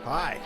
Hi.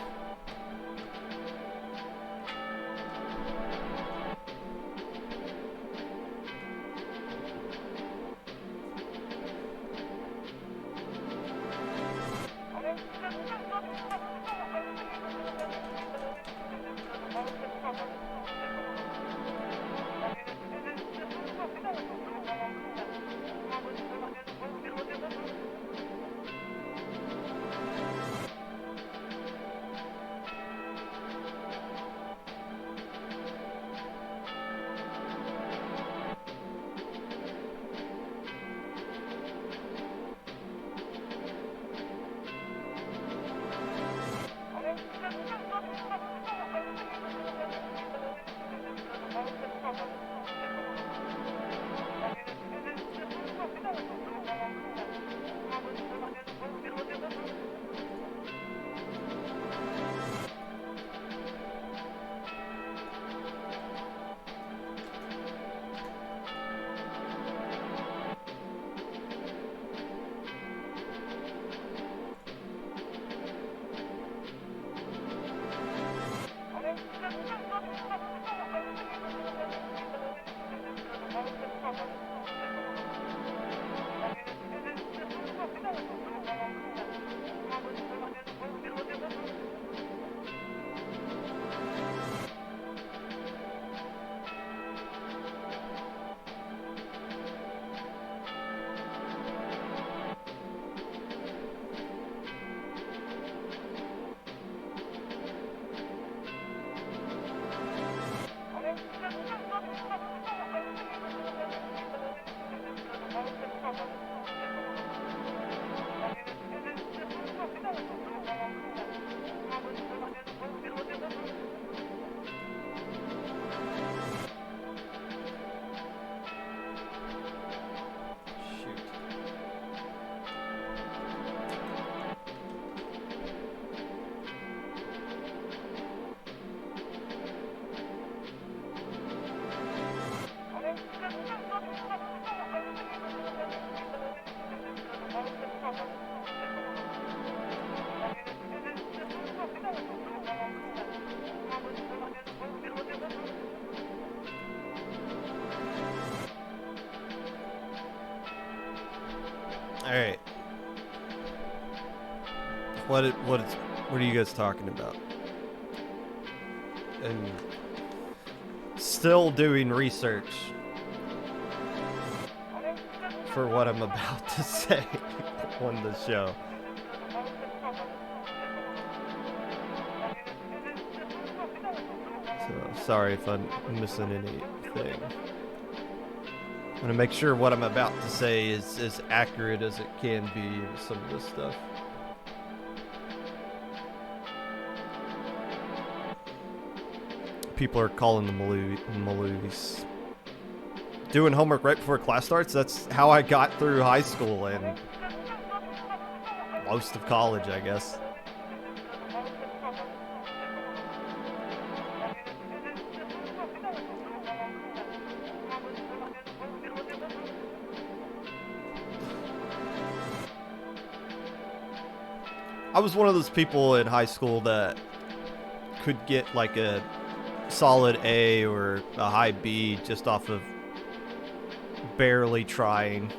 Alright. What are you guys talking about? And still doing research for what I'm about to say on the show. So sorry if I'm missing anything. I'm gonna make sure what I'm about to say is as accurate as it can be with some of this stuff. People are calling the Maloos. Doing homework right before class starts? That's how I got through high school and most of college, I guess. I was one of those people in high school that could get like a solid A or a high B just off of barely trying.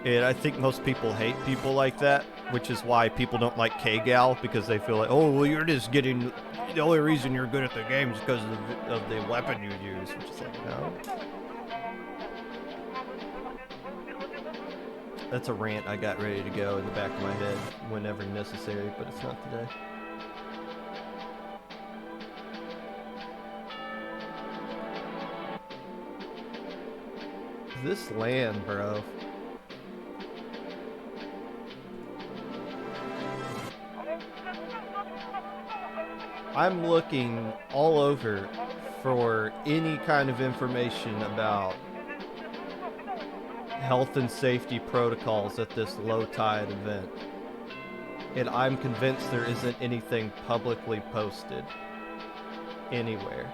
And I think most people hate people like that, which is why people don't like K-Gal, because they feel like, oh, well, you're just getting, the only reason you're good at the game is because of the weapon you use, which is like, no. That's a rant I got ready to go in the back of my head whenever necessary, but it's not today. This land, bro. I'm looking all over for any kind of information about health and safety protocols at this Lowtide event, and I'm convinced there isn't anything publicly posted anywhere.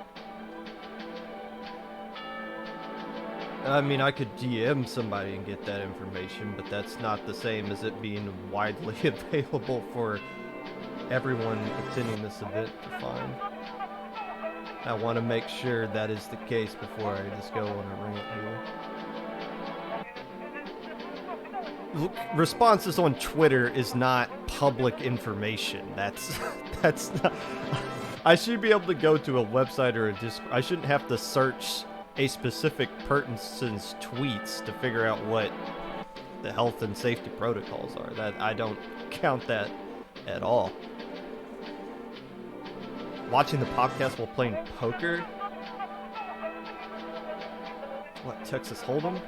I mean, I could DM somebody and get that information, but that's not the same as it being widely available for everyone attending this event to find. I want to make sure that is the case before I just go on a rant here. Responses on Twitter is not public information. That's not. I should be able to go to a website or a Discord. I shouldn't have to search a specific person's tweets to figure out what the health and safety protocols are. That I don't count that at all. Watching the podcast while playing poker? What, Texas Hold'em?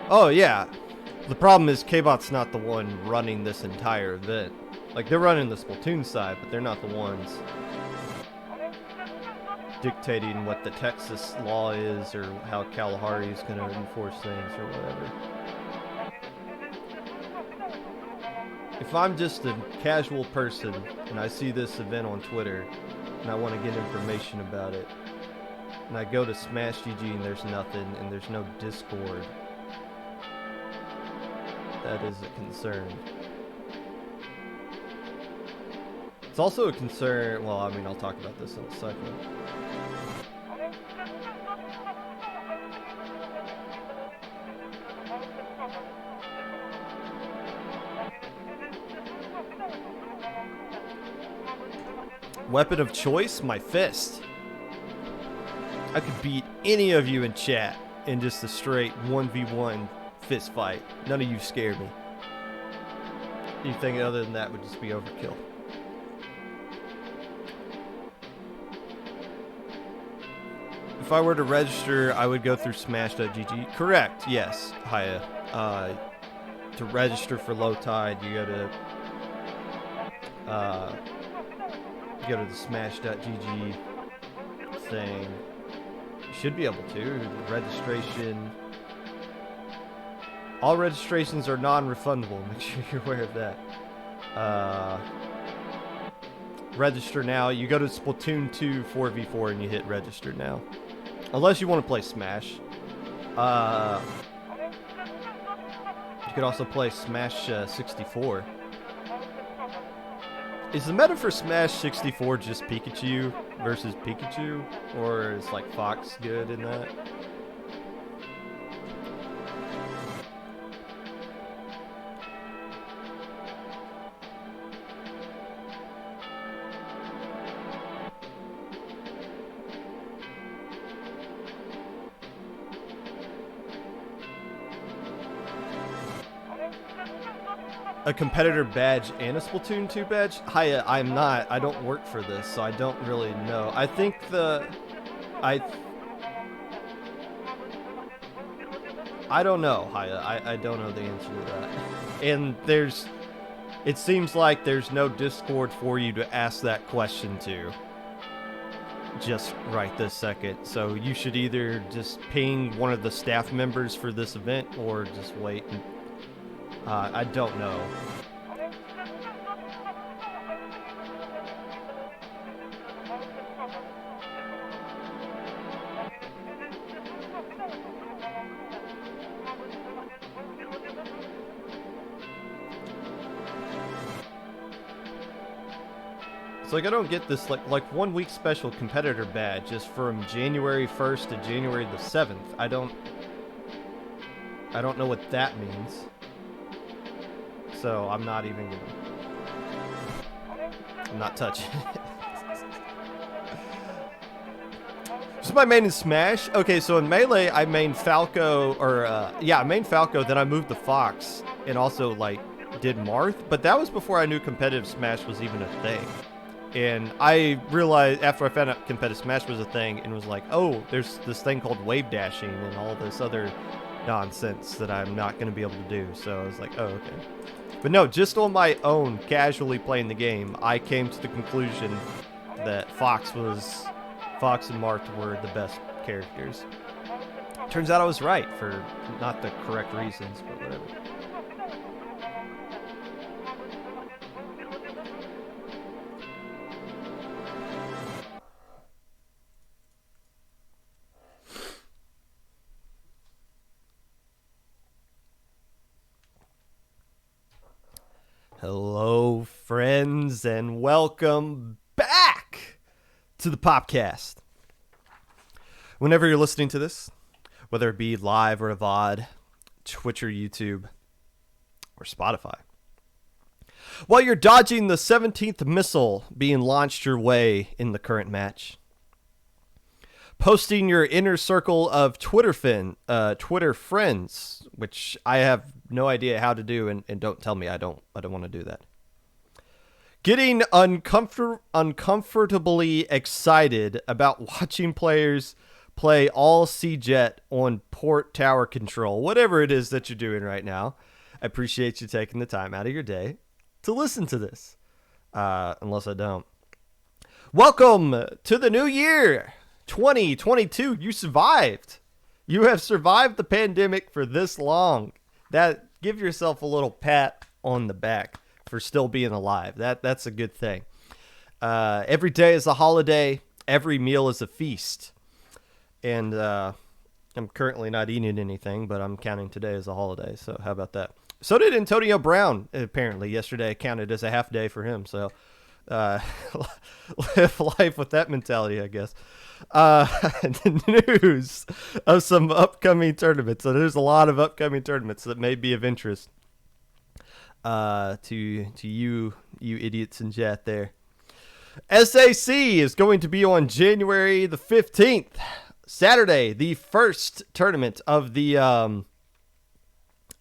Oh yeah, the problem is K-Bot's not the one running this entire event. Like, they're running the Splatoon side, but they're not the ones dictating what the Texas law is or how Kalahari is going to enforce things or whatever. If I'm just a casual person and I see this event on Twitter and I want to get information about it, and I go to Smash GG and there's nothing and there's no Discord, that is a concern. It's also a concern, well, I mean, I'll talk about this in a second. Weapon of choice? My fist. I could beat any of you in chat in just a straight 1v1 fist fight. None of you scare me. Anything other than that would just be overkill. If I were to register, I would go through smash.gg. Correct, yes, Haya. To register for Lowtide, you go to the smash.gg thing. You should be able to. The registration. All registrations are non-refundable. Make sure you're aware of that. Register now. You go to Splatoon 2 4v4 and you hit register now. Unless you want to play Smash. You could also play Smash 64. Is the meta for Smash 64 just Pikachu versus Pikachu? Or is like Fox good in that? A competitor badge and a Splatoon 2 badge? Hi, I'm not. I don't work for this, so I don't really know. I think I don't know, Haya. I don't know the answer to that. And it seems like there's no Discord for you to ask that question to. Just right this second. So you should either just ping one of the staff members for this event or just wait and I don't know. It's like I don't get this like 1 week special competitor badge is from January 1st to January the 7th. I don't know what that means. So I'm not even gonna. I'm not touching it. This is my main in Smash. Okay, so in Melee, I main Falco, I main Falco, then I moved to Fox, and also, like, did Marth, but that was before I knew competitive Smash was even a thing. And I realized, after I found out competitive Smash was a thing, and was like, oh, there's this thing called wave dashing and all this other nonsense that I'm not going to be able to do, so I was like, oh, okay. But no, just on my own, casually playing the game, I came to the conclusion that Fox and Marth were the best characters. Turns out I was right for not the correct reasons, but whatever. friends, and welcome back to the Popcast. Whenever you're listening to this, whether it be live or a VOD, Twitch or YouTube, or Spotify, while you're dodging the 17th missile being launched your way in the current match, posting your inner circle of Twitter friends, which I have no idea how to do, and don't tell me I don't want to do that. Getting uncomfortably excited about watching players play all C-Jet on port tower control, whatever it is that you're doing right now. I appreciate you taking the time out of your day to listen to this, unless I don't. Welcome to the new year, 2022. You survived. You have survived the pandemic for this long. Give yourself a little pat on the back for still being alive. That's a good thing. Every day is a holiday. Every meal is a feast. And I'm currently not eating anything, but I'm counting today as a holiday. So how about that? So did Antonio Brown, apparently. Yesterday counted as a half day for him. So live life with that mentality, I guess. The news of some upcoming tournaments. So there's a lot of upcoming tournaments that may be of interest to you idiots in chat there. SAC is going to be on January the 15th, Saturday, the first tournament of the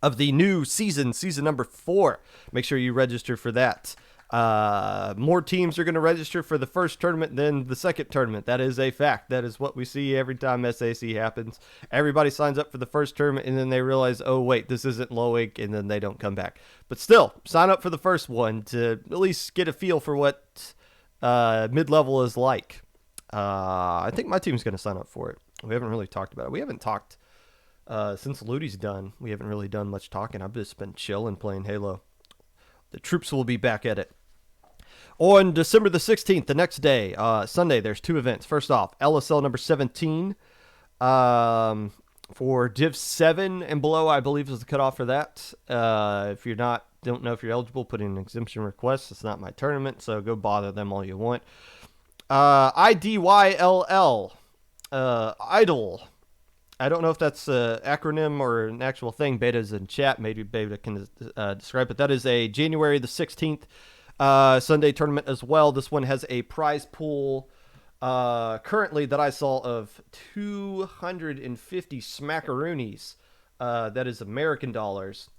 new season number 4. Make sure you register for that. More teams are going to register for the first tournament than the second tournament. That is a fact. That is what we see every time SAC happens. Everybody signs up for the first tournament, and then they realize, oh, wait, this isn't low ink, and then they don't come back. But still, sign up for the first one to at least get a feel for what mid-level is like. I think my team's going to sign up for it. We haven't really talked about it. We haven't talked since Ludi's done. We haven't really done much talking. I've just been chilling playing Halo. The troops will be back at it. On December the 16th, the next day, Sunday, there's 2 events. First off, LSL number 17 for Div 7 and below, I believe is the cutoff for that. If you're don't know if you're eligible, put in an exemption request. It's not my tournament, so go bother them all you want. IDYLL, Idle. I don't know if that's an acronym or an actual thing. Beta's in chat. Maybe Beta can describe it. That is a January the 16th Sunday tournament as well. This one has a prize pool currently that I saw of 250 smackaroonies. That is American dollars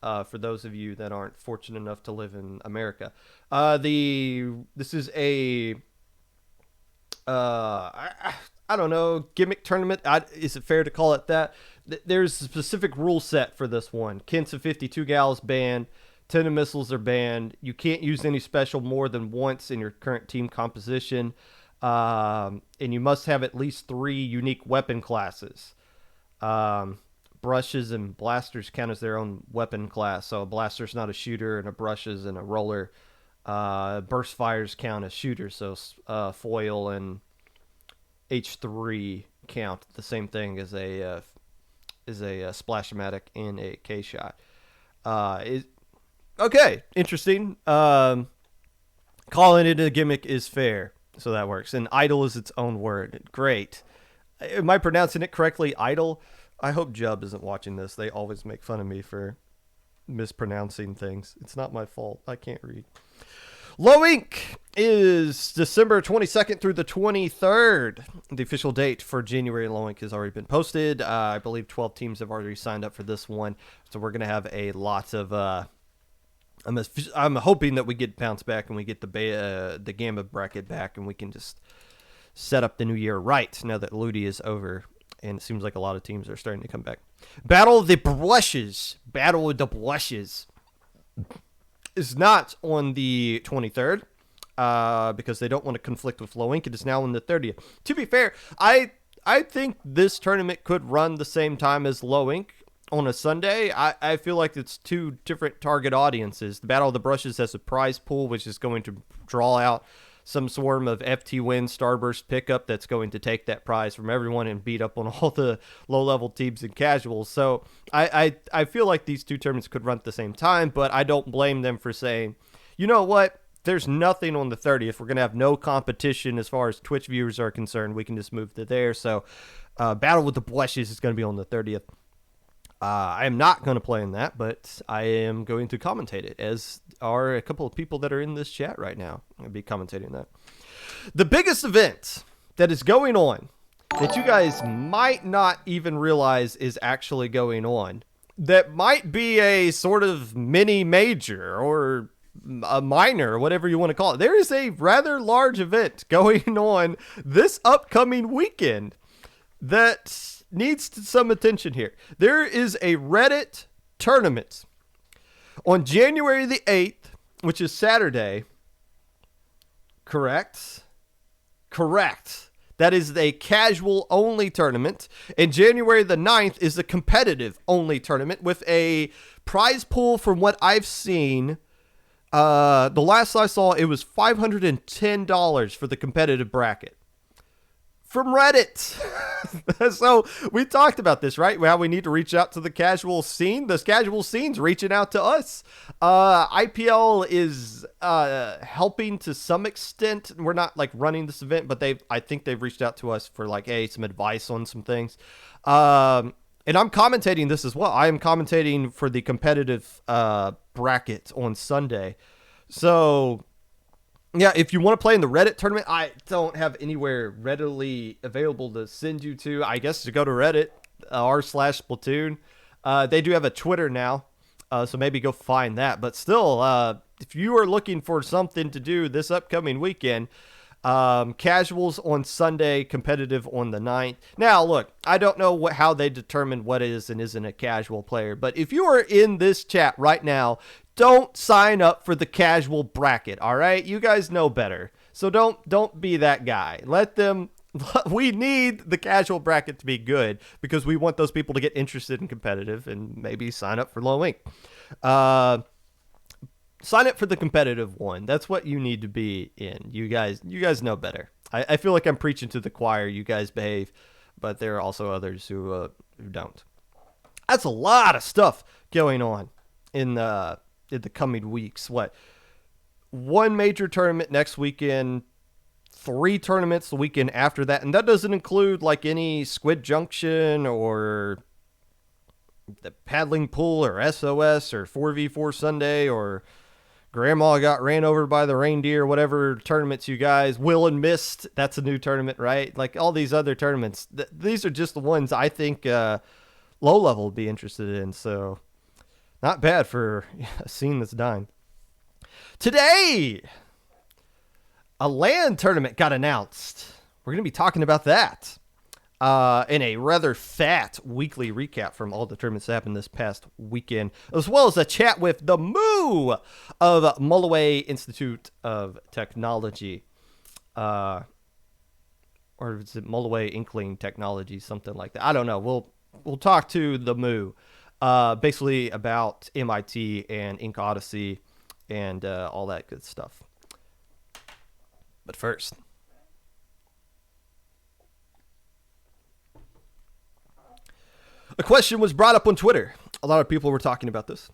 for those of you that aren't fortunate enough to live in America. This is a... I don't know, gimmick tournament. Is it fair to call it that? There's a specific rule set for this one. Kents of 52 gals banned. 10 of missiles are banned. You can't use any special more than once in your current team composition. And you must have at least 3 unique weapon classes. Brushes and blasters count as their own weapon class. So a blaster's not a shooter, and a brushes and a roller. Burst fires count as shooters. So foil and H3 count the same thing as a Splash-O-Matic and a K-Shot. Okay, interesting. Calling it a gimmick is fair, so that works. And idle is its own word. Great. Am I pronouncing it correctly? Idle? I hope Jub isn't watching this. They always make fun of me for mispronouncing things. It's not my fault. I can't read. Low Ink is December 22nd through the 23rd. The official date for January Low Ink has already been posted. I believe 12 teams have already signed up for this one. So we're going to have a lot of... I'm hoping that we get bounce back and we get the Gamma bracket back, and we can just set up the new year right now that Ludi is over. And it seems like a lot of teams are starting to come back. Battle of the Blushes is not on the 23rd because they don't want to conflict with Low Ink. It is now on the 30th. To be fair, I think this tournament could run the same time as Low Ink on a Sunday. I feel like it's 2 different target audiences. The Battle of the Brushes has a prize pool, which is going to draw out some swarm of FT Win Starburst pickup that's going to take that prize from everyone and beat up on all the low-level teams and casuals. So I feel like these 2 tournaments could run at the same time, but I don't blame them for saying, you know what, there's nothing on the 30th. We're going to have no competition as far as Twitch viewers are concerned. We can just move to there. So Battle with the Blushes is going to be on the 30th. I am not going to play in that, but I am going to commentate it, as are a couple of people that are in this chat right now. I'll be commentating that. The biggest event that is going on that you guys might not even realize is actually going on, that might be a sort of mini major or a minor, or whatever you want to call it. There is a rather large event going on this upcoming weekend that needs some attention here. There is a Reddit tournament on January the 8th, which is Saturday. Correct. That is a casual only tournament. And January the 9th is a competitive only tournament with a prize pool. From what I've seen, the last I saw, it was $510 for the competitive bracket. From Reddit. So we talked about this, right? How we need to reach out to the casual scene. This casual scene's reaching out to us. IPL is helping to some extent. We're not like running this event, but I think they've reached out to us for like, hey, some advice on some things. And I'm commentating this as well. I am commentating for the competitive bracket on Sunday. So yeah, if you want to play in the Reddit tournament, I don't have anywhere readily available to send you to. I guess to go to Reddit, r/Splatoon. They do have a Twitter now, so maybe go find that. But still, if you are looking for something to do this upcoming weekend, casuals on Sunday, competitive on the 9th. Now, look, I don't know how they determine what is and isn't a casual player, but if you are in this chat right now, don't sign up for the casual bracket, all right? You guys know better. So don't be that guy. Let them. We need the casual bracket to be good because we want those people to get interested in competitive and maybe sign up for low ink. Sign up for the competitive one. That's what you need to be in. You guys know better. I feel like I'm preaching to the choir. You guys behave, but there are also others who don't. That's a lot of stuff going on in the coming weeks. One major tournament next weekend, 3 tournaments the weekend after that, and that doesn't include like any Squid Junction or the paddling pool or SOS or 4v4 Sunday or Grandma got ran over by the reindeer, whatever tournaments you guys, Will and Mist, that's a new tournament, right? Like all these other tournaments, these are just the ones I think low level would be interested in. So not bad for a scene that's dying. Today, a LAN tournament got announced. We're going to be talking about that in a rather fat weekly recap from all the tournaments that happened this past weekend, as well as a chat with the Moo of Mulloway Institute of Technology. Or is it Mulloway Inkling Technology, something like that? I don't know. We'll talk to the Moo. Basically about MIT and Ink Odyssey and all that good stuff. But first, a question was brought up on Twitter. A lot of people were talking about this.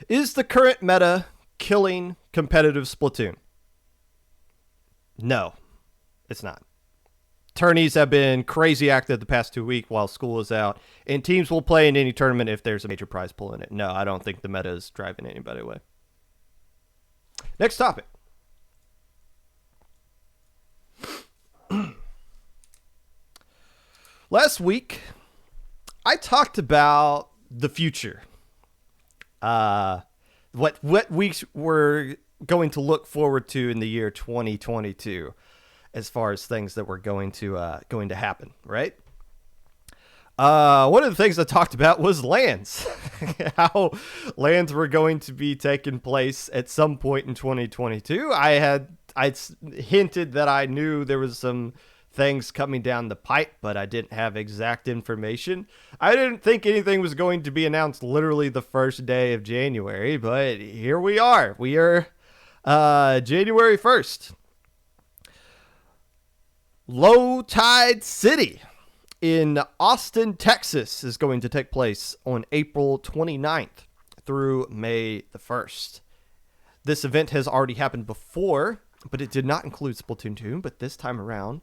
Is the current meta killing competitive Splatoon? No, it's not. Tourneys have been crazy active the past 2 weeks while school is out, and teams will play in any tournament if there's a major prize pool in it. No, I don't think the meta is driving anybody away. Next topic. Last week, I talked about the future. What we were going to look forward to in the year 2022. As far as things that were going to happen, right? One of the things I talked about was LANs. How LANs were going to be taking place at some point in 2022. I'd hinted that I knew there was some things coming down the pipe, but I didn't have exact information. I didn't think anything was going to be announced literally the first day of January, but here we are. We are January 1st. Lowtide City in Austin, Texas is going to take place on April 29th through May the 1st. this event has already happened before, but it did not include Splatoon 2, but this time around,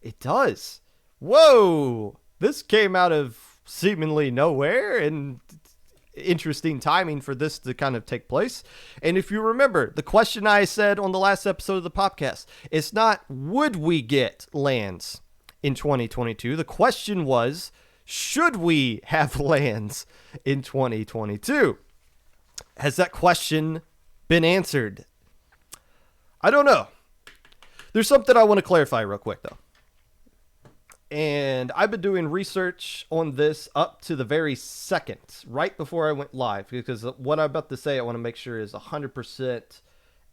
it does. Whoa! This came out of seemingly nowhere, and interesting timing for this to kind of take place. And if you remember, the question I said on the last episode of the Popcast, it's not would we get lands in 2022. The question was, should we have lands in 2022? Has that question been answered? I don't know. There's something I want to clarify real quick, though. And I've been doing research on this up to the very second, right before I went live, because what I'm about to say, I want to make sure is 100%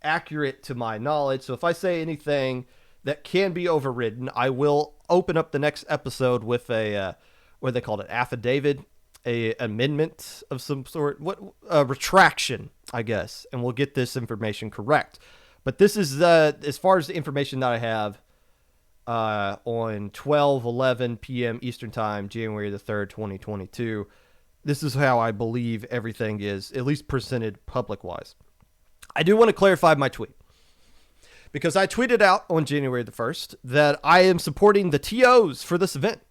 accurate to my knowledge. So if I say anything that can be overridden, I will open up the next episode with a, what they call it, affidavit, a amendment of some sort, a retraction, I guess, and we'll get this information correct. But this is as far as the information that I have on 12:11 p.m. Eastern Time, January the 3rd, 2022. This is how I believe everything is, at least presented public-wise. I do want to clarify my tweet, because I tweeted out on January the 1st that I am supporting the TOs for this event.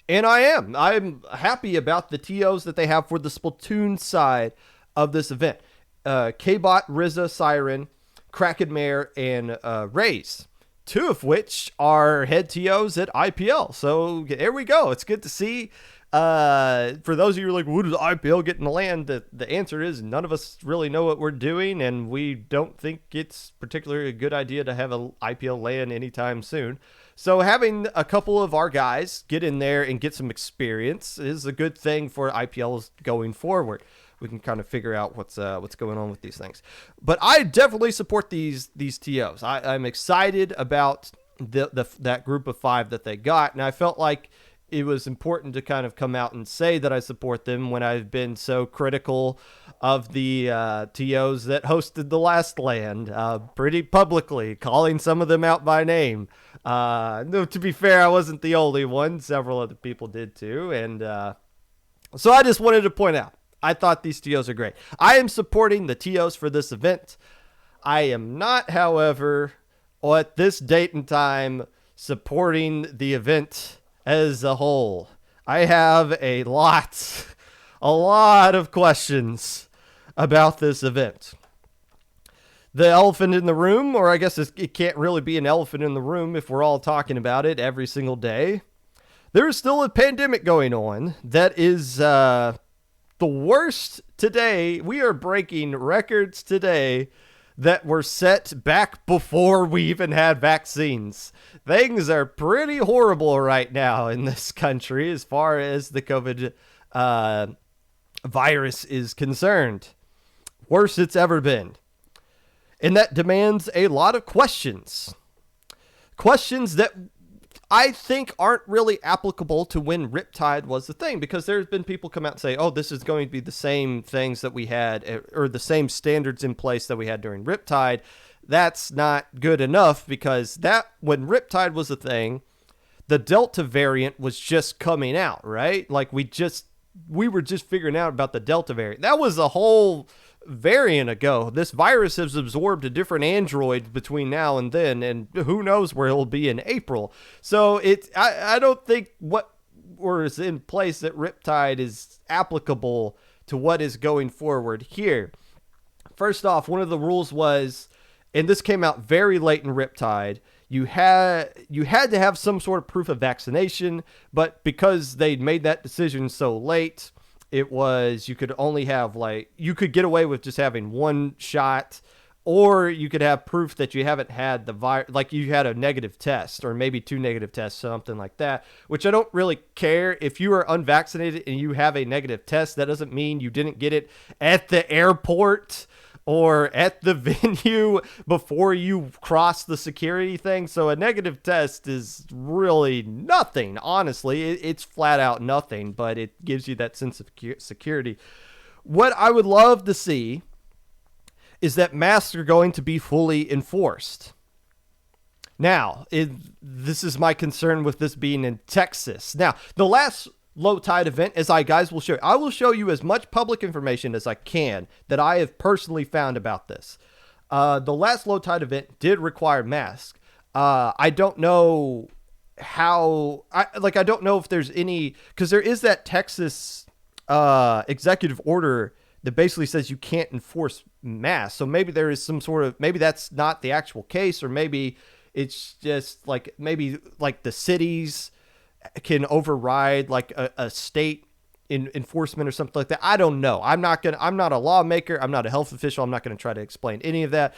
And I am. I'm happy about the TOs that they have for the Splatoon side of this event. K-Bot, Rizza, Siren, Kraken Mare, and Raze. 2 of which are head TOs at IPL. So there we go. It's good to see. For those of you who are like, what does IPL get in the land? The answer is none of us really know what we're doing, and we don't think it's particularly a good idea to have an IPL land anytime soon. So having a couple of our guys get in there and get some experience is a good thing for IPLs going forward. We can kind of figure out what's going on with these things. But I definitely support these TOs. I'm excited about that group of 5 that they got, and I felt like it was important to kind of come out and say that I support them when I've been so critical of the TOs that hosted the last land pretty publicly, calling some of them out by name. No, to be fair, I wasn't the only one. Several other people did too. And so I just wanted to point out, I thought these TOs are great. I am supporting the TOs for this event. I am not, however, at this date and time, supporting the event as a whole. I have a lot of questions about this event. The elephant in the room, or I guess it can't really be an elephant in the room if we're all talking about it every single day. There is still a pandemic going on that is the worst today. We are breaking records today that were set back before we even had vaccines. Things are pretty horrible right now in this country as far as the COVID virus is concerned. Worst it's ever been. And that demands a lot of questions. Questions that I think aren't really applicable to when Riptide was the thing, because there's been people come out and say, oh, this is going to be the same things that we had, or the same standards in place that we had during Riptide. That's not good enough, because when Riptide was a thing, the Delta variant was just coming out, right? Like we were just figuring out about the Delta variant. That was a whole variant ago. This virus has absorbed a different android between now and then, and who knows where it'll be in April. So I don't think what was in place at Riptide is applicable to what is going forward here. First off, one of the rules was, and this came out very late in Riptide, you had to have some sort of proof of vaccination, but because they'd made that decision so late, it was, you could only have you could get away with just having one shot, or you could have proof that you haven't had the virus, like you had a negative test or maybe 2 negative tests, something like that, which I don't really care. If you are unvaccinated and you have a negative test, that doesn't mean you didn't get it at the airport or at the venue before you cross the security thing. So a negative test is really nothing, honestly. It's flat out nothing, but it gives you that sense of security. What I would love to see is that masks are going to be fully enforced. Now, this is my concern with this being in Texas. Now, the last Lowtide event, as I will show you. I will show you as much public information as I can that I have personally found about this. The last Lowtide event did require masks. I don't know how. I don't know if there's any, because there is that Texas executive order that basically says you can't enforce masks. So maybe there is some sort of, maybe that's not the actual case, or maybe it's just like, maybe like the cities can override like a state in enforcement or something like that. I don't know. I'm not a lawmaker. I'm not a health official. I'm not going to try to explain any of that.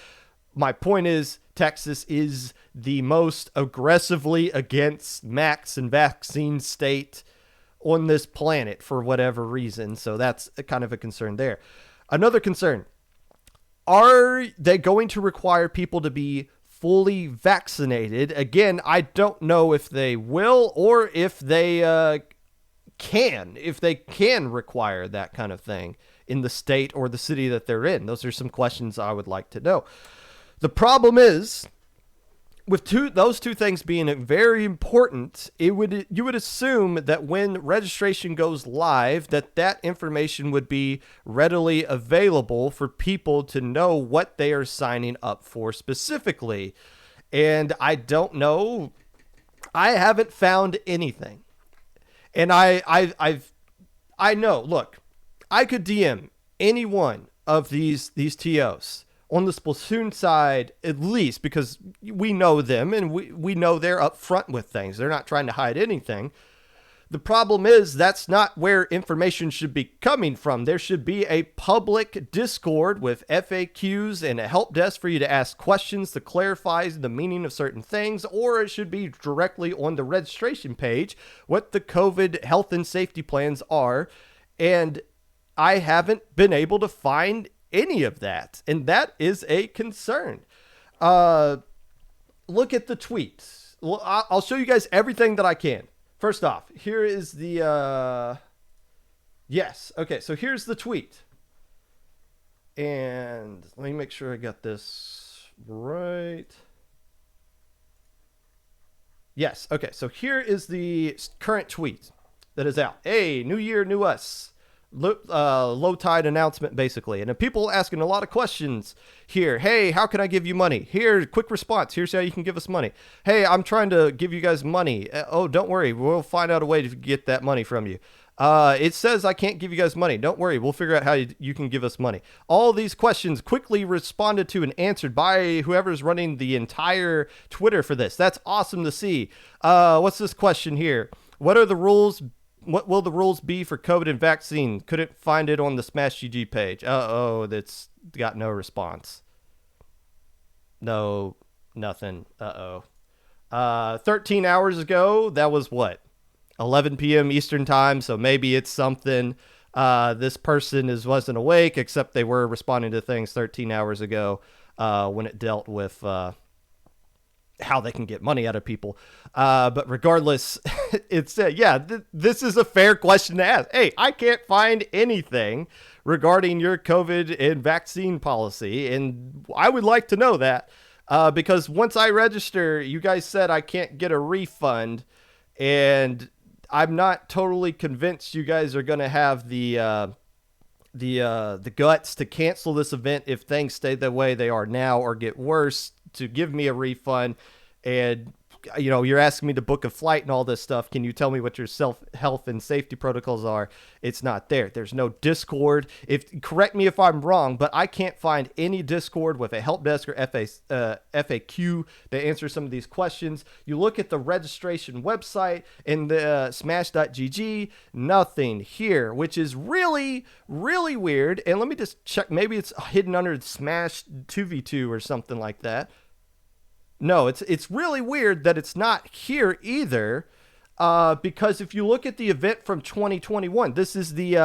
My point is, Texas is the most aggressively against masks and vaccine state on this planet for whatever reason. So that's kind of a concern there. Another concern, are they going to require people to be fully vaccinated? Again, I don't know if they will, or if they can require that kind of thing in the state or the city that they're in. Those are some questions I would like to know. The problem is, with those two things being very important, you would assume that when registration goes live, that information would be readily available for people to know what they are signing up for specifically. And I don't know. I haven't found anything. And I know. Look, I could DM any one of these TOs. On the Splatoon side, at least, because we know them and we know they're upfront with things. They're not trying to hide anything. The problem is, that's not where information should be coming from. There should be a public Discord with FAQs and a help desk for you to ask questions to clarify the meaning of certain things, or it should be directly on the registration page what the COVID health and safety plans are. And I haven't been able to find any of that, and that is a concern. Look at the tweets. I'll show you guys everything that I can. First off, here is the yes, okay, so here's the tweet, and let me make sure I got this right. Yes, okay, so here is the current tweet that is out. Hey, new year, new us. Lowtide announcement, basically. And people asking a lot of questions here. Hey, how can I give you money? Here, quick response. Here's how you can give us money. Hey, I'm trying to give you guys money. Oh, don't worry. We'll find out a way to get that money from you. It says I can't give you guys money. Don't worry. We'll figure out how you can give us money. All these questions quickly responded to and answered by whoever's running the entire Twitter for this. That's awesome to see. What's this question here? What are the rules? What will the rules be for COVID and vaccine? Couldn't find it on the Smash GG page. That's got no response. No, nothing. 13 hours ago, that was what? 11 p.m. Eastern time, so maybe it's something. This person wasn't awake, except they were responding to things 13 hours ago when it dealt with how they can get money out of people. But regardless, it's this is a fair question to ask. Hey, I can't find anything regarding your COVID and vaccine policy, and I would like to know that because once I register, you guys said I can't get a refund, and I'm not totally convinced you guys are going to have the guts to cancel this event if things stay the way they are now or get worse, to give me a refund. And you're asking me to book a flight and all this stuff. Can you tell me what your health and safety protocols are? It's not there. There's no Discord. Correct me if I'm wrong, but I can't find any Discord with a help desk or FAQ that answers some of these questions. You look at the registration website in the smash.gg, nothing here, which is really, really weird. And let me just check. Maybe it's hidden under Smash 2v2 or something like that. No, it's really weird that it's not here either, because if you look at the event from 2021, this is the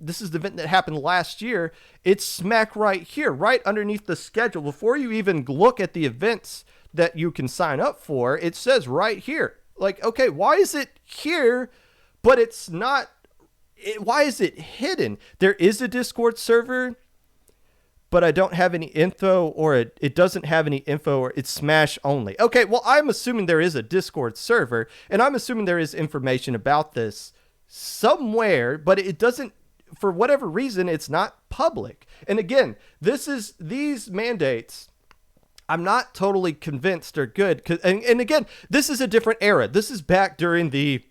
event that happened last year. It's smack right here, right underneath the schedule. Before you even look at the events that you can sign up for, it says right here. Like, okay, why is it here, but it's not? Why is it hidden? There is a Discord server, but I don't have any info, or it doesn't have any info, or it's Smash only. Okay, well, I'm assuming there is a Discord server, and I'm assuming there is information about this somewhere, but it doesn't for whatever reason, it's not public. And again, these mandates, I'm not totally convinced are good. And again, this is a different era. This is back during the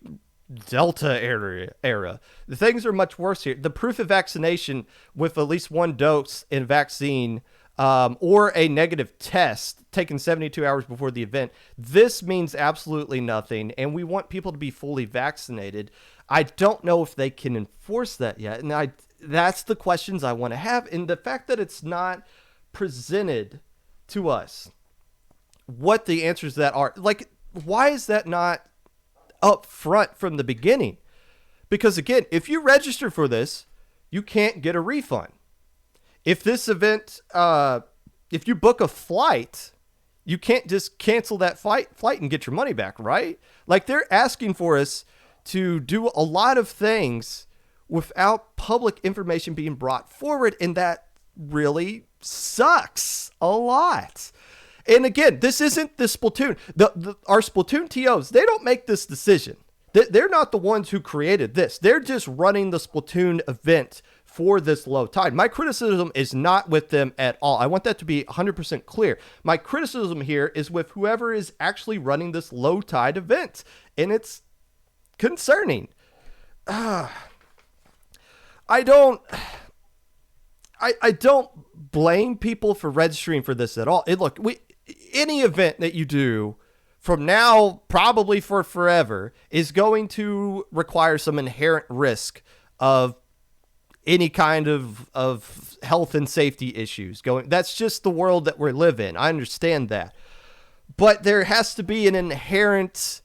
Delta era. The things are much worse here. The proof of vaccination with at least one dose in vaccine or a negative test taken 72 hours before the event, this means absolutely nothing. And we want people to be fully vaccinated. I don't know if they can enforce that yet. And that's the questions I want to have. And the fact that it's not presented to us, what the answers to that are. Like, why is that not up front from the beginning? Because again, if you register for this, you can't get a refund. If this event, if you book a flight, you can't just cancel that flight and get your money back, right? Like, they're asking for us to do a lot of things without public information being brought forward, and that really sucks a lot. And again, this isn't the Splatoon. Our Splatoon TOs, they don't make this decision. They're not the ones who created this. They're just running the Splatoon event for this Lowtide. My criticism is not with them at all. I want that to be 100% clear. My criticism here is with whoever is actually running this Lowtide event. And it's concerning. I don't blame people for registering for this at all. Look, any event that you do from now, probably for forever, is going to require some inherent risk of any kind of health and safety issues going. That's just the world that we live in. I understand that. But there has to be an inherent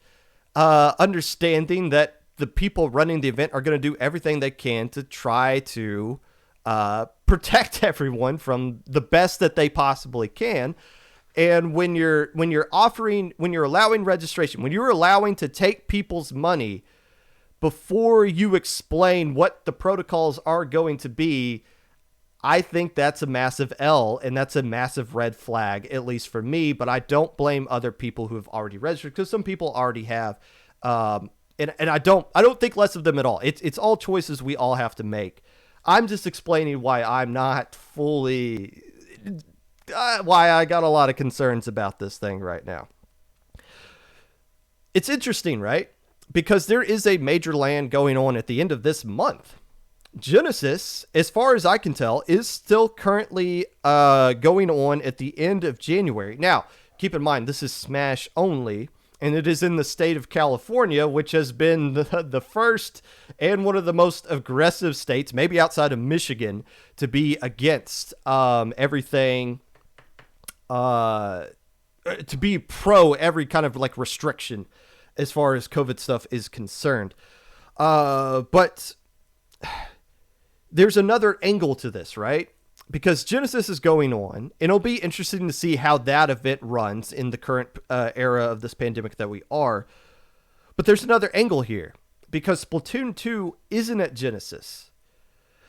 understanding that the people running the event are going to do everything they can to try to protect everyone from the best that they possibly can. And when you're allowing registration, when you're allowing to take people's money before you explain what the protocols are going to be, I think that's a massive L, and that's a massive red flag, at least for me. But I don't blame other people who have already registered, because some people already have. And I don't think less of them at all. It's all choices we all have to make. I'm just explaining why I'm not fully, why I got a lot of concerns about this thing right now. It's interesting, right? Because there is a major LAN going on at the end of this month. Genesis, as far as I can tell, is still currently going on at the end of January. Now, keep in mind, this is Smash only, and it is in the state of California, which has been the first and one of the most aggressive states, maybe outside of Michigan, to be against everything, to be pro every kind of like restriction as far as COVID stuff is concerned. But there's another angle to this, right? Because Genesis is going on, and it'll be interesting to see how that event runs in the current era of this pandemic that we are. But there's another angle here, because Splatoon 2 isn't at Genesis.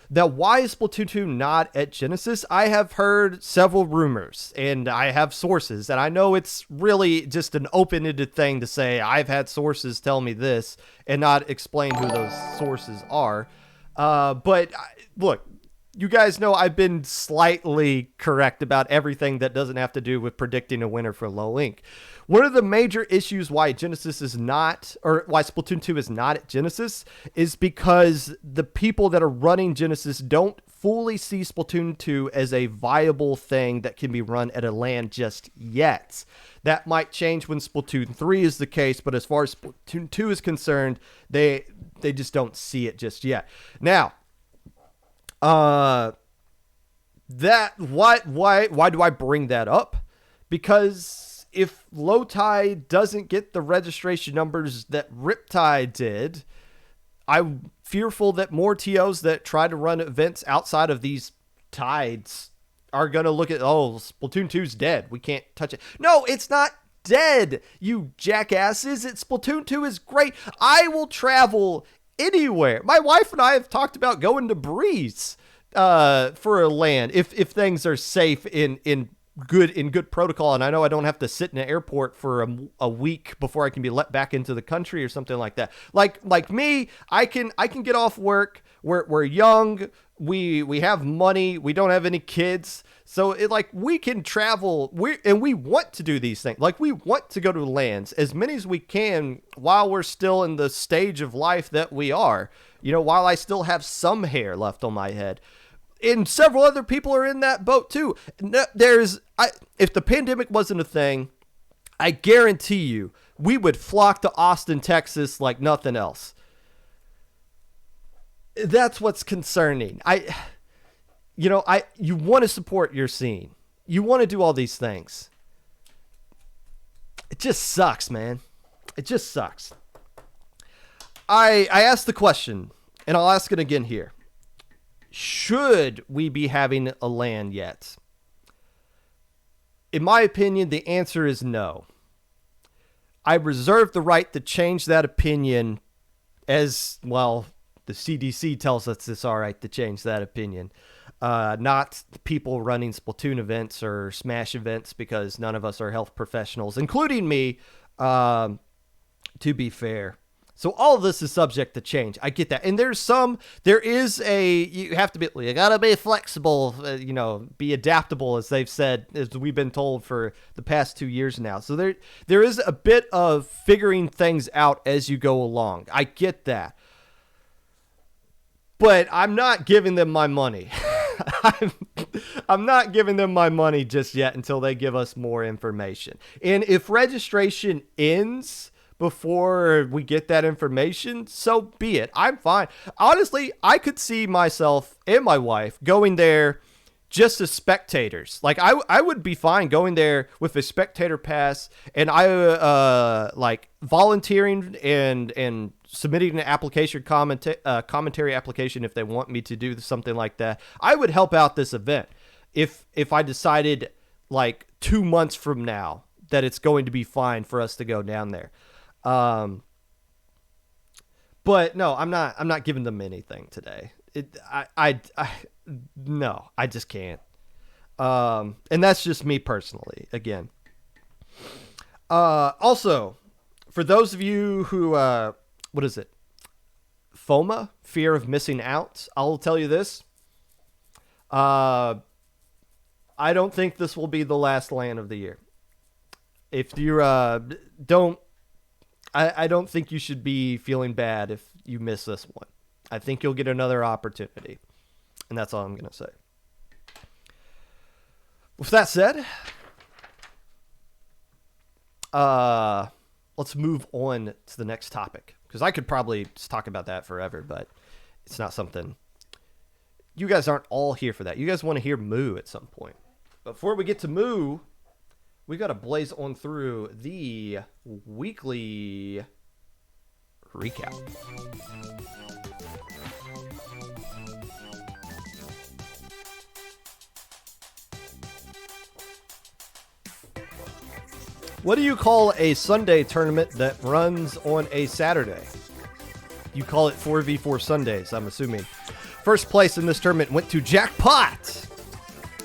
Now, why is Splatoon 2 not at Genesis? I have heard several rumors, and I have sources, and I know it's really just an open-ended thing to say, I've had sources tell me this, and not explain who those sources are. But look, you guys know I've been slightly correct about everything that doesn't have to do with predicting a winner for Low Ink. One of the major issues why Genesis is not, or why Splatoon 2 is not at Genesis, is because the people that are running Genesis don't fully see Splatoon 2 as a viable thing that can be run at a LAN just yet. That might change when Splatoon 3 is the case, but as far as Splatoon 2 is concerned, they just don't see it just yet. Now, why do I bring that up? Because if Lowtide doesn't get the registration numbers that Riptide did, I'm fearful that more TOs that try to run events outside of these tides are going to look at, oh, Splatoon 2's dead. We can't touch it. No, it's not dead, you jackasses. Splatoon 2 is great. I will travel anywhere. My wife and I have talked about going to Breeze for a LAN if things are safe in good protocol, and I know I don't have to sit in an airport for a week before I can be let back into the country or something like that. Like me, I can get off work We're young. We have money. We don't have any kids. So we can travel. We want to do these things. Like, we want to go to lands as many as we can while we're still in the stage of life that we are. While I still have some hair left on my head. And several other people are in that boat too. If the pandemic wasn't a thing, I guarantee you, we would flock to Austin, Texas like nothing else. That's what's concerning. You want to support your scene. You want to do all these things. It just sucks, man. It just sucks. I asked the question, and I'll ask it again here. Should we be having a LAN yet? In my opinion, the answer is no. I reserve the right to change that opinion as, well, the CDC tells us it's all right to change that opinion. Not the people running Splatoon events or Smash events, because none of us are health professionals, including me, to be fair. So all of this is subject to change. I get that. And you gotta be flexible, be adaptable, as they've said, as we've been told for the past 2 years now. So there is a bit of figuring things out as you go along. I get that. But I'm not giving them my money. I'm not giving them my money just yet until they give us more information. And if registration ends before we get that information, so be it. I'm fine. Honestly, I could see myself and my wife going there just as spectators. Like, I would be fine going there with a spectator pass, and volunteering and submitting an application, commentary application if they want me to do something like that. I would help out this event if I decided 2 months from now that it's going to be fine for us to go down there. But no, I'm not giving them anything today. No, I just can't. And that's just me personally, again. Also, for those of you who, what is it? FOMA, fear of missing out. I'll tell you this. I don't think this will be the last LAN of the year. If you I don't think you should be feeling bad if you miss this one. I think you'll get another opportunity. And that's all I'm going to say. With that said, let's move on to the next topic. Because I could probably just talk about that forever, but it's not something... You guys aren't all here for that. You guys want to hear Moo at some point. Before we get to Moo, we got to blaze on through the weekly recap. What do you call a Sunday tournament that runs on a Saturday? You call it 4v4 Sundays, I'm assuming. First place in this tournament went to Jackpot.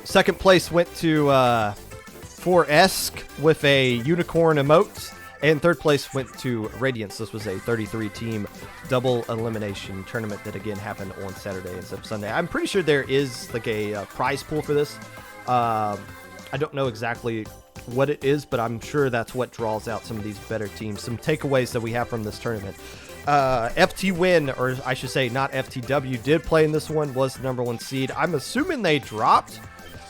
Second place went to 4Esk with a unicorn emote. And third place went to Radiance. This was a 33-team double elimination tournament that, again, happened on Saturday instead of Sunday. I'm pretty sure there is a prize pool for this. I don't know exactly what it is, but I'm sure that's what draws out some of these better teams. Some takeaways that we have from this tournament. FT Win, or I should say not FTW, did play in this one, was the number one seed. I'm assuming they dropped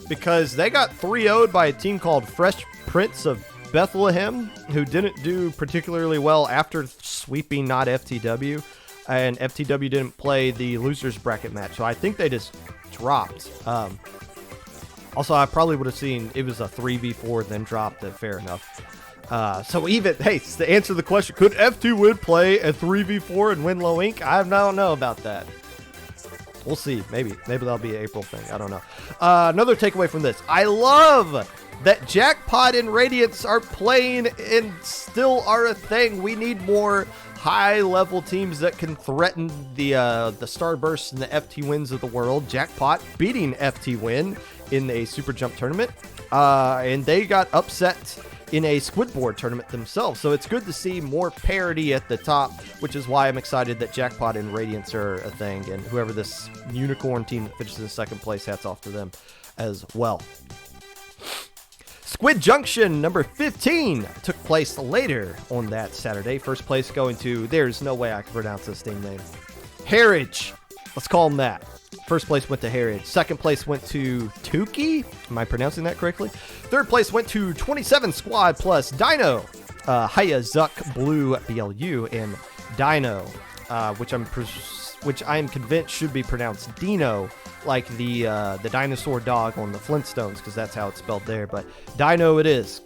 because they got 3-0'd by a team called Fresh Prince of Bethlehem, who didn't do particularly well after sweeping not FTW, and FTW didn't play the losers bracket match, so I think they just dropped. Also, I probably would have seen it was a 3v4, then dropped it. Fair enough. So even, hey, to answer the question, could FT Win play a 3v4 and win low ink? I don't know about that. We'll see. Maybe that'll be an April thing. I don't know. Another takeaway from this. I love that Jackpot and Radiance are playing and still are a thing. We need more high-level teams that can threaten the Starbursts and the FT Wins of the world. Jackpot beating FT Win in a Super Jump tournament. And they got upset in a Squidboard tournament themselves. So it's good to see more parity at the top, which is why I'm excited that Jackpot and Radiance are a thing, and whoever this Unicorn team that finishes in second place, hats off to them as well. Squid Junction number 15 took place later on that Saturday. First place going to, there's no way I can pronounce this team name, Harridge. Let's call them that. First place went to Harridge. Second place went to Tukey. Am I pronouncing that correctly? Third place went to 27 Squad plus Dino, Haya Zuck, Blue, BLU, and Dino, which I'm convinced should be pronounced Dino, like the dinosaur dog on the Flintstones, because that's how it's spelled there. But Dino it is.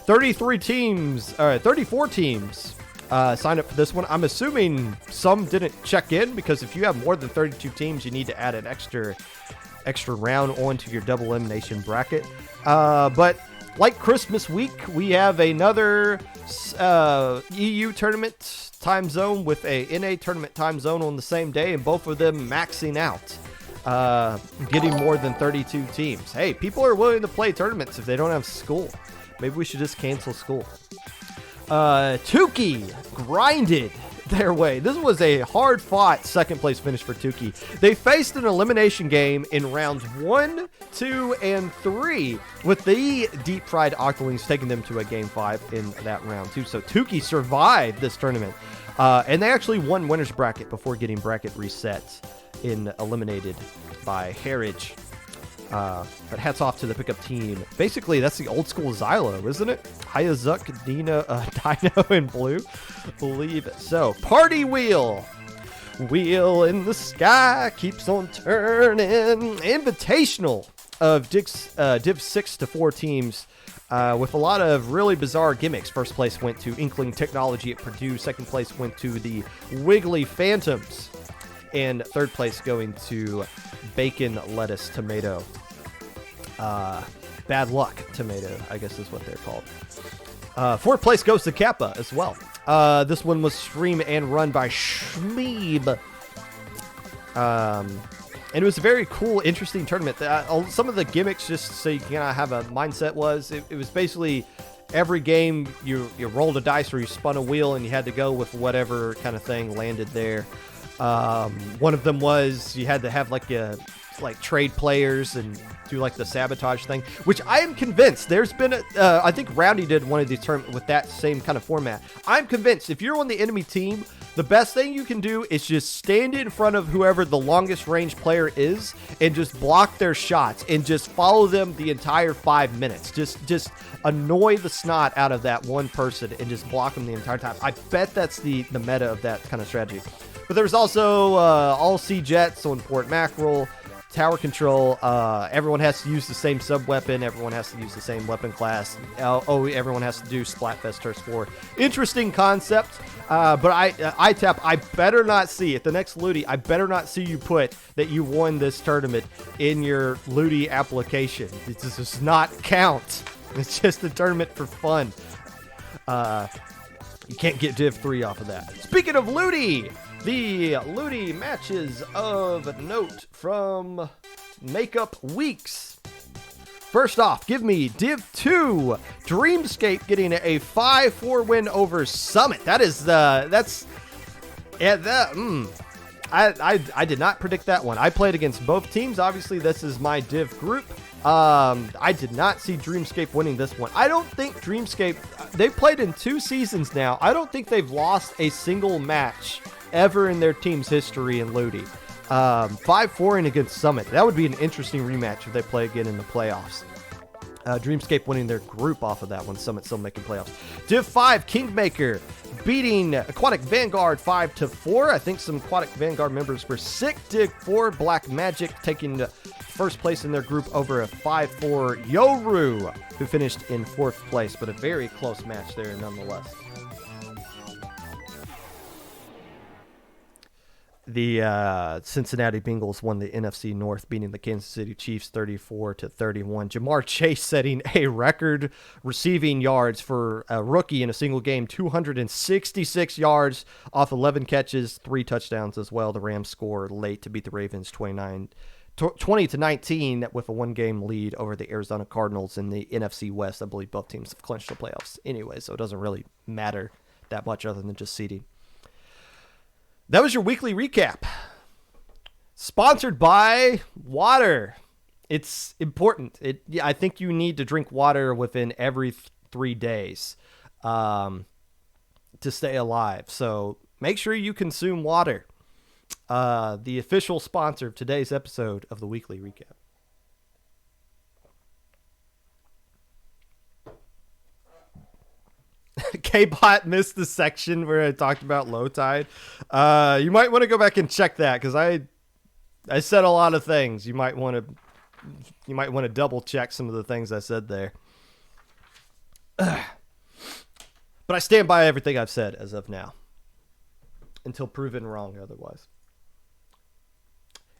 34 teams signed up for this one. I'm assuming some didn't check in, because if you have more than 32 teams, you need to add an extra round onto your double elimination bracket. But like Christmas week, we have another EU tournament time zone with a NA tournament time zone on the same day, and both of them maxing out, getting more than 32 teams. Hey, people are willing to play tournaments if they don't have school. Maybe we should just cancel school. Tukey grinded their way. This was a hard-fought second-place finish for Tukey. They faced an elimination game in rounds 1, 2, and 3, with the deep-fried Octolings taking them to a Game 5 in that round 2. So Tukey survived this tournament, and they actually won winner's bracket before getting bracket reset and eliminated by Harridge. But hats off to the pickup team. Basically, that's the old school Xylo, isn't it? Hayazuk, Dino, and Blue. Believe it. So, Party Wheel. Wheel in the sky keeps on turning. Invitational of Div 6 to 4 teams with a lot of really bizarre gimmicks. First place went to Inkling Technology at Purdue. Second place went to the Wiggly Phantoms. And third place going to Bacon Lettuce Tomato. Bad Luck Tomato, I guess is what they're called. Fourth place goes to Kappa as well. This one was streamed and run by Shmeeb. And it was a very cool, interesting tournament. Some of the gimmicks, just so you can have a mindset, was it was basically every game you rolled a dice or you spun a wheel and you had to go with whatever kind of thing landed there. One of them was you had to have like trade players and do like the sabotage thing, which I am convinced there's been I think Rowdy did one of these tournaments with that same kind of format. I'm convinced if you're on the enemy team, the best thing you can do is just stand in front of whoever the longest range player is and just block their shots and just follow them the entire 5 minutes. Just annoy the snot out of that one person and just block them the entire time. I bet that's the meta of that kind of strategy. But there's also all sea jets on Port Mackerel, tower control. Everyone has to use the same sub-weapon. Everyone has to use the same weapon class. Everyone has to do Splatfest Turf 4. Interesting concept. But ITAP, I better not see, at the next Ludi, I better not see you put that you won this tournament in your Ludi application. It does not count. It's just a tournament for fun. You can't get Div 3 off of that. Speaking of Ludi, the Ludi matches of note from Makeup Weeks. First off, give me Div 2, Dreamscape getting a 5-4 win over Summit. I did not predict that one. I played against both teams. Obviously, this is my Div group. I did not see Dreamscape winning this one. I don't think Dreamscape, they've played in 2 seasons now. I don't think they've lost a single match ever in their team's history in Ludi. 5-4 against Summit. That would be an interesting rematch if they play again in the playoffs. Dreamscape winning their group off of that one. Summit still making playoffs. Div 5, Kingmaker beating Aquatic Vanguard 5-4. I think some Aquatic Vanguard members were sick. Div 4, Black Magic taking first place in their group over a 5-4 Yoru, who finished in 4th place, but a very close match there nonetheless. The Cincinnati Bengals won the NFC North, beating the Kansas City Chiefs 34-31. Jamar Chase setting a record receiving yards for a rookie in a single game, 266 yards off 11 catches, 3 touchdowns as well. The Rams score late to beat the Ravens 20-19 with a 1-game lead over the Arizona Cardinals in the NFC West. I believe both teams have clinched the playoffs anyway, so it doesn't really matter that much other than just seeding. That was your weekly recap. Sponsored by water. It's important. I think you need to drink water within every 3 days to stay alive. So make sure you consume water. The official sponsor of today's episode of the weekly recap. K-Bot missed the section where I talked about Lowtide. You might want to go back and check that because I said a lot of things. You might want to double check some of the things I said there. But I stand by everything I've said as of now until proven wrong otherwise.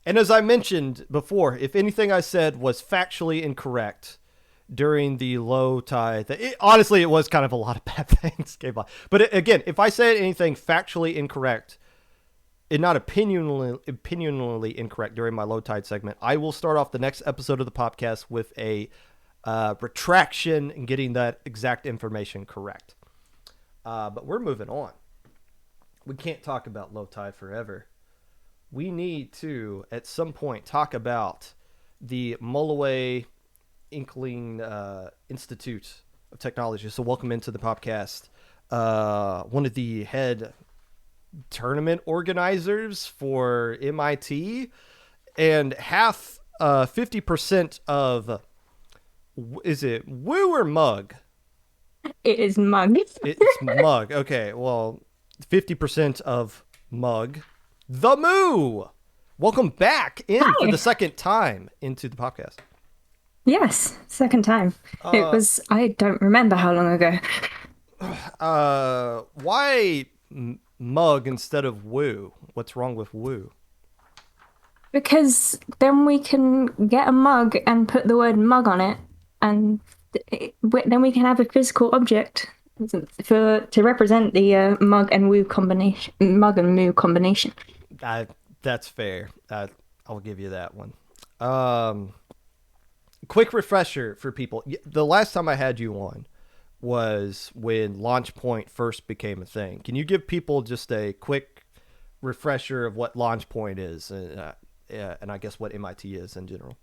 And as I mentioned before, if anything I said was factually incorrect during the Lowtide, honestly, it was kind of a lot of bad things. But again, if I said anything factually incorrect and not opinionally incorrect during my Lowtide segment, I will start off the next episode of the podcast with a retraction and getting that exact information correct. But we're moving on. We can't talk about Lowtide forever. We need to, at some point, talk about the Mulloway Inkling Institute of Technology. So welcome into the podcast. One of the head tournament organizers for MIT and 50% of, is it Woo or Mug? It is Mug. It's Mug. Okay, well, 50% of Mug. The Moo! Welcome back in Hi. for the second time into the podcast. Yes, second time. It was, I don't remember how long ago. Why Mug instead of Woo? What's wrong with Woo? Because then we can get a mug and put the word mug on it, and then we can have a physical object to represent the mug and moo combination. That's fair. I'll give you that one. Quick refresher for people. The last time I had you on was when Launchpoint first became a thing. Can you give people just a quick refresher of what Launchpoint is and I guess what MIT is in general?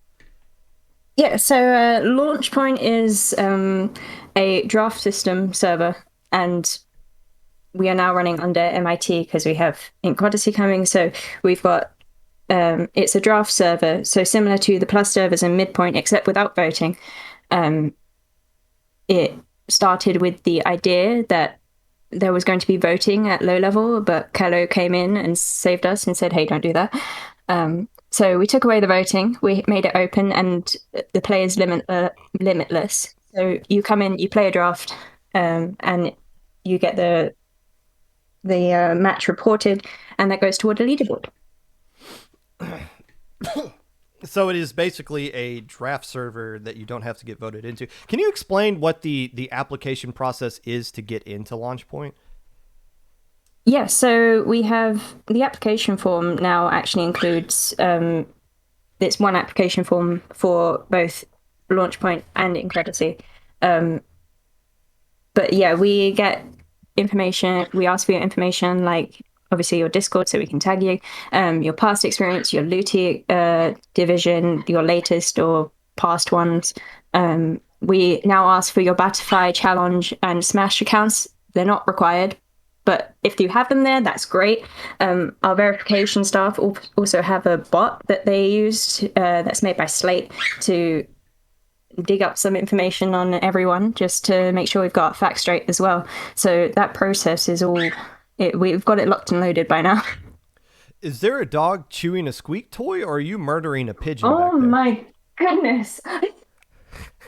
Yeah, so Launchpoint is a draft system server, and we are now running under MIT because we have Ink Odyssey coming. So we've got, it's a draft server, so similar to the Plus servers and Midpoint, except without voting. It started with the idea that there was going to be voting at low level, but Kello came in and saved us and said, hey, don't do that. So we took away the voting, we made it open, and the play is limitless. So you come in, you play a draft, and you get the match reported, and that goes toward a leaderboard. So it is basically a draft server that you don't have to get voted into. Can you explain what the application process is to get into Launchpoint? Yeah, so we have the application form now actually includes, it's one application form for both Launchpoint and Ink Odyssey. But yeah, we get information, we ask for your information, like obviously your Discord so we can tag you, your past experience, your Looty division, your latest or past ones. We now ask for your Batify, Challenge, and Smash accounts. They're not required, but if you have them there, that's great. Our verification staff also have a bot that they use that's made by Slate to dig up some information on everyone just to make sure we've got facts straight as well. So that process is all, we've got it locked and loaded by now. Is there a dog chewing a squeak toy, or are you murdering a pigeon Oh back there? my goodness.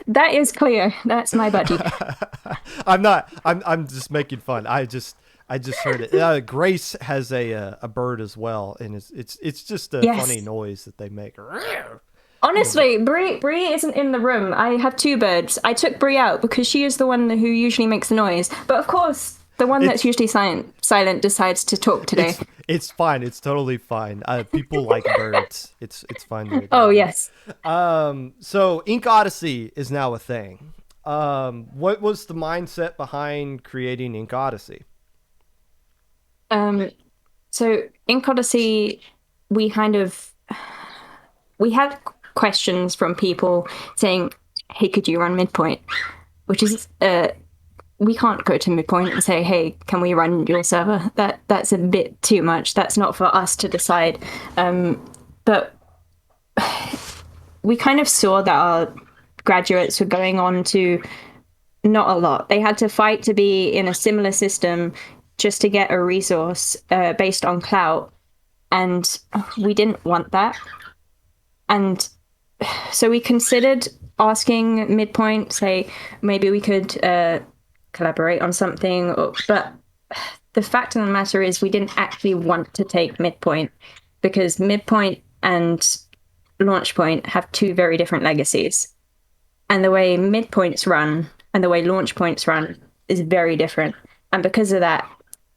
That is clear. That's my budgie. I'm not. I'm just making fun. I just heard it. Grace has a bird as well, and it's just a funny noise that they make. Honestly, Brie isn't in the room. I have two birds. I took Brie out because she is the one who usually makes the noise. But of course, The one that's It's usually silent decides to talk today. it's fine. It's totally fine. People like birds. It's fine the way they Oh, are. yes. So Ink Odyssey is now a thing. What was the mindset behind creating Ink Odyssey? Um, so in Odyssey, we kind of we had questions from people saying, "Hey, could you run midpoint?" Which is we can't go to midpoint and say, "Hey, can we run your server?" That's a bit too much. That's not for us to decide. But we kind of saw that our graduates were going on to not a lot. They had to fight to be in a similar system just to get a resource based on clout, and we didn't want that. And so we considered asking midpoint, say maybe we could collaborate on something, but the fact of the matter is we didn't actually want to take midpoint because midpoint and Launchpoint have two very different legacies. And the way midpoints run and the way Launchpoints run is very different. And because of that,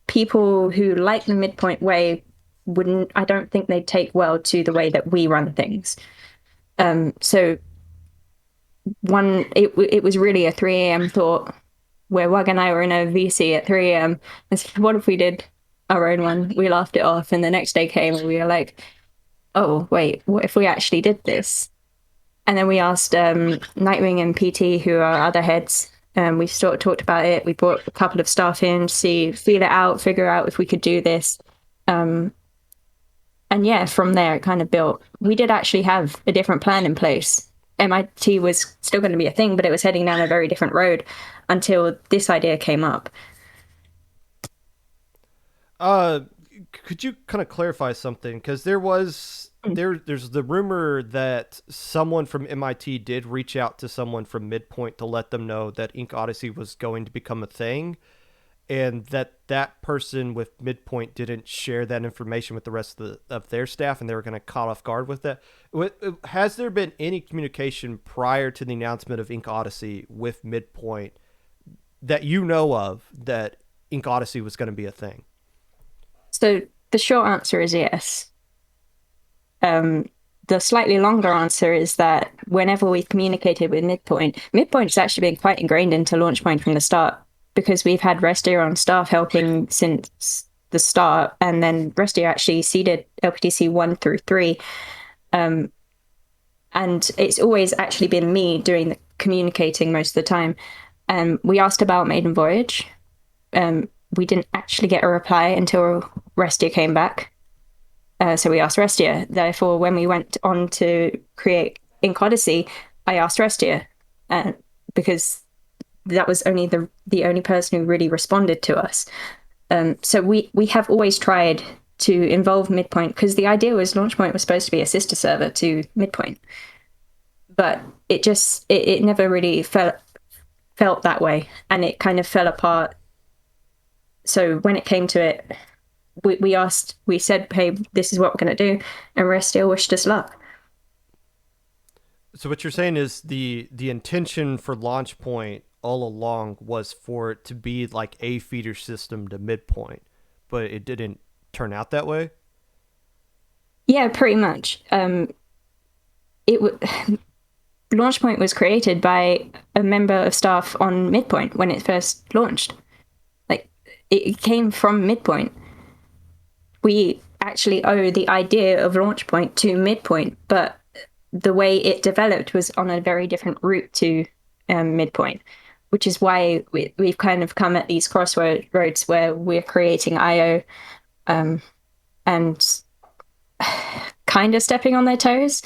people who like the midpoint way wouldn't, I don't think they'd take well to the way that we run things. So it was really a 3 a.m. thought where Wag and I were in a VC at 3 a.m. I said, what if we did our own one? We laughed it off, and the next day came and we were like, oh, wait, what if we actually did this? And then we asked Nightwing and PT, who are other heads. We sort of talked about it. We brought a couple of staff in to feel it out, figure out if we could do this. And yeah, from there it kind of built. We did actually have a different plan in place. MIT was still going to be a thing, but it was heading down a very different road until this idea came up. Could you kind of clarify something? Because there's the rumor that someone from MIT did reach out to someone from Midpoint to let them know that Ink Odyssey was going to become a thing, and that person with Midpoint didn't share that information with the rest of their staff, and they were going to caught off guard with that. Has there been any communication prior to the announcement of Ink Odyssey with Midpoint that you know of that Ink Odyssey was going to be a thing? So the short answer is yes. The slightly longer answer is that whenever we've communicated with Midpoint, Midpoint's actually been quite ingrained into Launchpoint from the start because we've had Restia on staff helping since the start, and then Restia actually seeded LPTC 1 through 3. And it's always actually been me doing the communicating most of the time. We asked about Maiden Voyage. We didn't actually get a reply until Restia came back. So we asked Restia. Therefore, when we went on to create Ink Odyssey, I asked Restia because that was only the only person who really responded to us. So we have always tried to involve Midpoint because the idea was Launchpoint was supposed to be a sister server to Midpoint, but it never really felt that way, and it kind of fell apart. So when it came to it, we said, hey, this is what we're going to do, and Restia wished us luck. So what you're saying is the intention for Launchpoint all along was for it to be like a feeder system to Midpoint, but it didn't turn out that way? Yeah, pretty much. Launchpoint was created by a member of staff on Midpoint when it first launched. Like, it came from Midpoint. We actually owe the idea of Launchpoint to Midpoint, but the way it developed was on a very different route to Midpoint, which is why we've kind of come at these crossroads where we're creating IO and kind of stepping on their toes,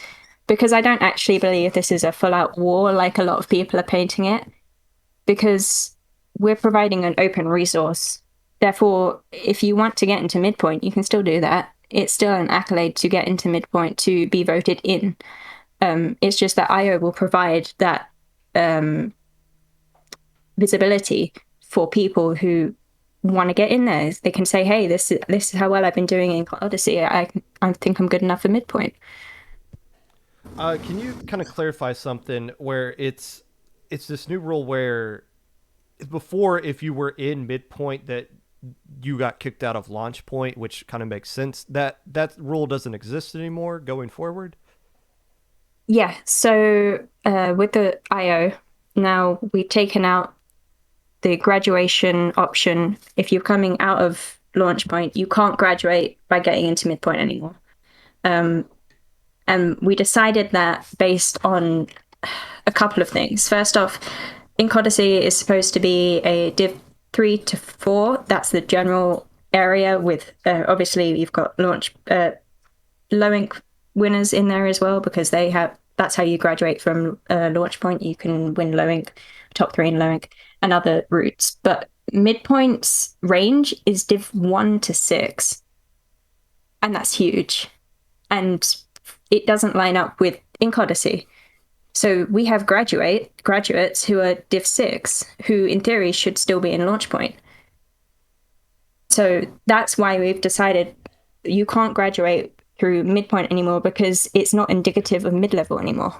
because I don't actually believe this is a full-out war like a lot of people are painting it, because we're providing an open resource. Therefore, if you want to get into Midpoint, you can still do that. It's still an accolade to get into Midpoint to be voted in. It's just that IO will provide that visibility for people who want to get in there. They can say, hey, this is how well I've been doing in Odyssey. I think I'm good enough for Midpoint. Can you kind of clarify something where it's this new rule where before, if you were in midpoint, that you got kicked out of Launchpoint, which kind of makes sense. That rule doesn't exist anymore going forward. Yeah, so with the IO, now we've taken out the graduation option. If you're coming out of Launchpoint, you can't graduate by getting into midpoint anymore. And we decided that based on a couple of things. First off, Ink Odyssey is supposed to be a Div 3 to 4. That's the general area with, obviously, you've got low ink winners in there as well, because that's how you graduate from Launchpoint. You can win low ink, top 3 in low ink, and other routes. But midpoint's range is Div 1 to 6. And that's huge. And it doesn't line up with Ink Odyssey. So we have graduates who are Div 6, who in theory should still be in Launchpoint. So that's why we've decided you can't graduate through midpoint anymore, because it's not indicative of mid-level anymore.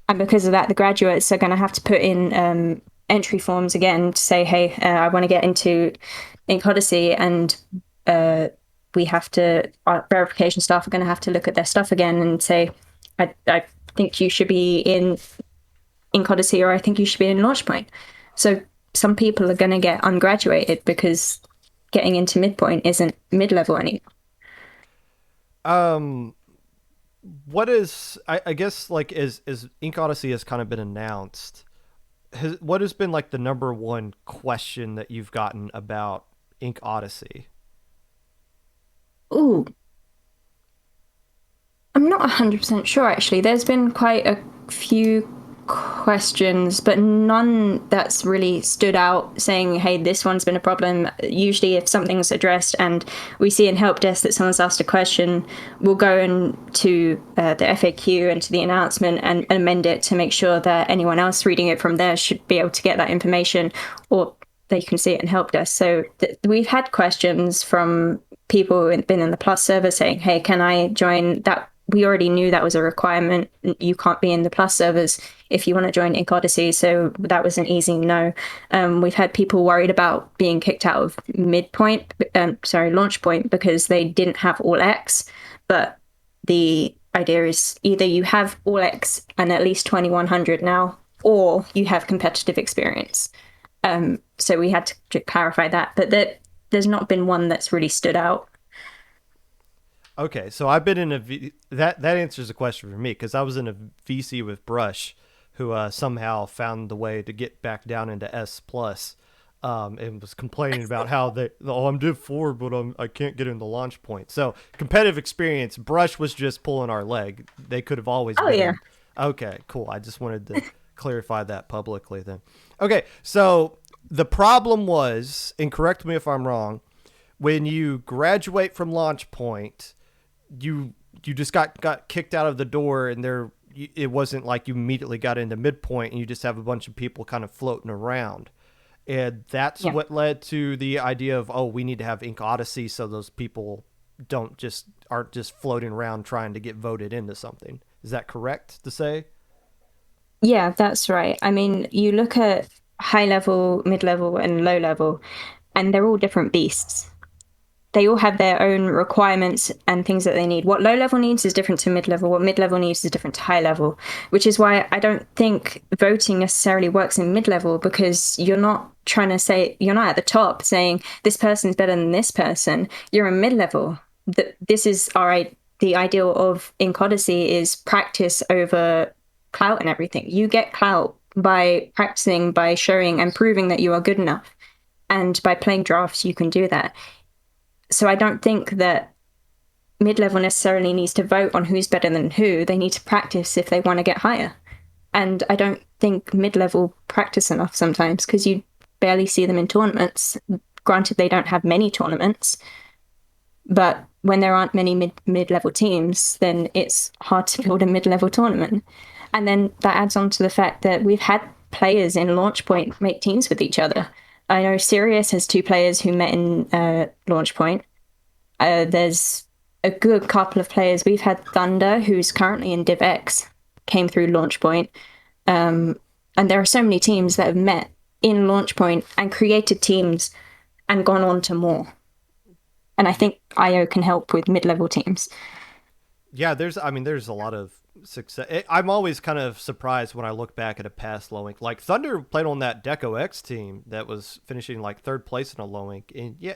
And because of that, the graduates are going to have to put in entry forms again to say, hey, I want to get into Ink Odyssey, and we have to, our verification staff are going to have to look at their stuff again and say, I think you should be in Ink Odyssey, or I think you should be in Launchpoint. So some people are going to get ungraduated because getting into midpoint isn't mid-level anymore. What is, I guess, like, as Ink Odyssey has kind of been announced, what has been like the number one question that you've gotten about Ink Odyssey? Ooh, I'm not 100% sure, actually. There's been quite a few questions, but none that's really stood out saying, hey, this one's been a problem. Usually, if something's addressed and we see in help desk that someone's asked a question, we'll go into the FAQ and to the announcement and amend it to make sure that anyone else reading it from there should be able to get that information, or they can see it in help desk. So we've had questions from people who've been in the Plus server saying, hey, can I join that? We already knew that was a requirement. You can't be in the Plus servers if you want to join Ink Odyssey. So that was an easy no. We've had people worried about being kicked out of Launchpoint, because they didn't have all X. But the idea is either you have all X and at least 2100 now, or you have competitive experience. So we had to clarify that. But there's not been one that's really stood out. Okay, so I've been in that answers the question for me, because I was in a VC with Brush, who somehow found the way to get back down into S plus, and was complaining about how I'm Div 4, but I can't get into Launchpoint. So competitive experience, Brush was just pulling our leg. They could have always. Oh, yeah. Okay, cool. I just wanted to clarify that publicly then. Okay, so the problem was, and correct me if I'm wrong, when you graduate from Launchpoint, you just got kicked out of the door, and it wasn't like you immediately got into midpoint and you just have a bunch of people kind of floating around. And that's what led to the idea of, oh, we need to have Ink Odyssey so those people aren't just floating around trying to get voted into something. Is that correct to say? Yeah, that's right. I mean, you look at high level, mid level, and low level, and they're all different beasts. They all have their own requirements and things that they need. What low level needs is different to mid level. What mid level needs is different to high level, which is why I don't think voting necessarily works in mid level, because you're not at the top saying this person's better than this person. You're in mid level. This is the ideal of Ink Odyssey is practice over clout and everything. You get clout by practicing, by showing and proving that you are good enough. And by playing drafts, you can do that. So I don't think that mid-level necessarily needs to vote on who's better than who. They need to practice if they want to get higher. And I don't think mid-level practice enough sometimes, because you barely see them in tournaments. Granted, they don't have many tournaments, but when there aren't many mid-level teams, then it's hard to build a mid-level tournament. And then that adds on to the fact that we've had players in Launchpoint make teams with each other. I know Sirius has 2 players who met in Launchpoint. There's a good couple of players. We've had Thunder, who's currently in Div X, came through Launchpoint. And there are so many teams that have met in Launchpoint and created teams and gone on to more. And I think IO can help with mid-level teams. Yeah, there's a lot of success. I'm always kind of surprised when I look back at a past low ink. Like Thunder played on that Deco X team that was finishing like third place in a low ink, and yeah,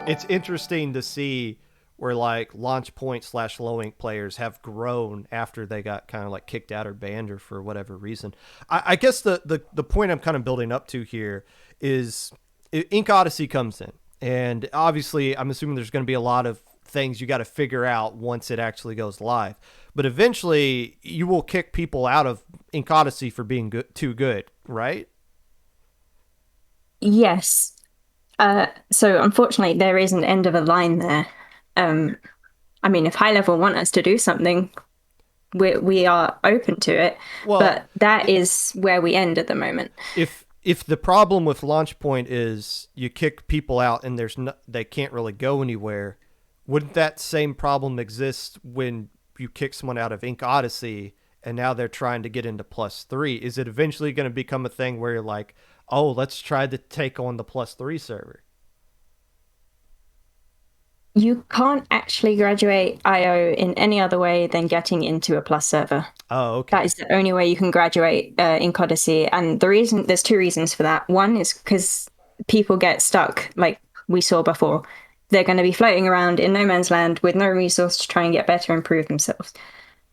it's interesting to see where like launch point / low ink players have grown after they got kind of like kicked out or banned or for whatever reason. I guess the point I'm kind of building up to here is Ink Odyssey comes in, and obviously I'm assuming there's going to be a lot of things you got to figure out once it actually goes live. But eventually, you will kick people out of Ink Odyssey for being too good, right? Yes. So unfortunately, there is an end of a line there. I mean, if high level want us to do something, we are open to it. Well, but that is where we end at the moment. If the problem with Launchpoint is you kick people out and they can't really go anywhere, wouldn't that same problem exist when you kick someone out of Ink Odyssey and now they're trying to get into +3? Is it eventually going to become a thing where you're like, oh, let's try to take on the +3 server? You can't actually graduate IO in any other way than getting into a plus server. Oh, okay. That is the only way you can graduate Ink Odyssey. And there's two reasons for that. One is because people get stuck, like we saw before. They're going to be floating around in no man's land with no resource to try and get better and prove themselves.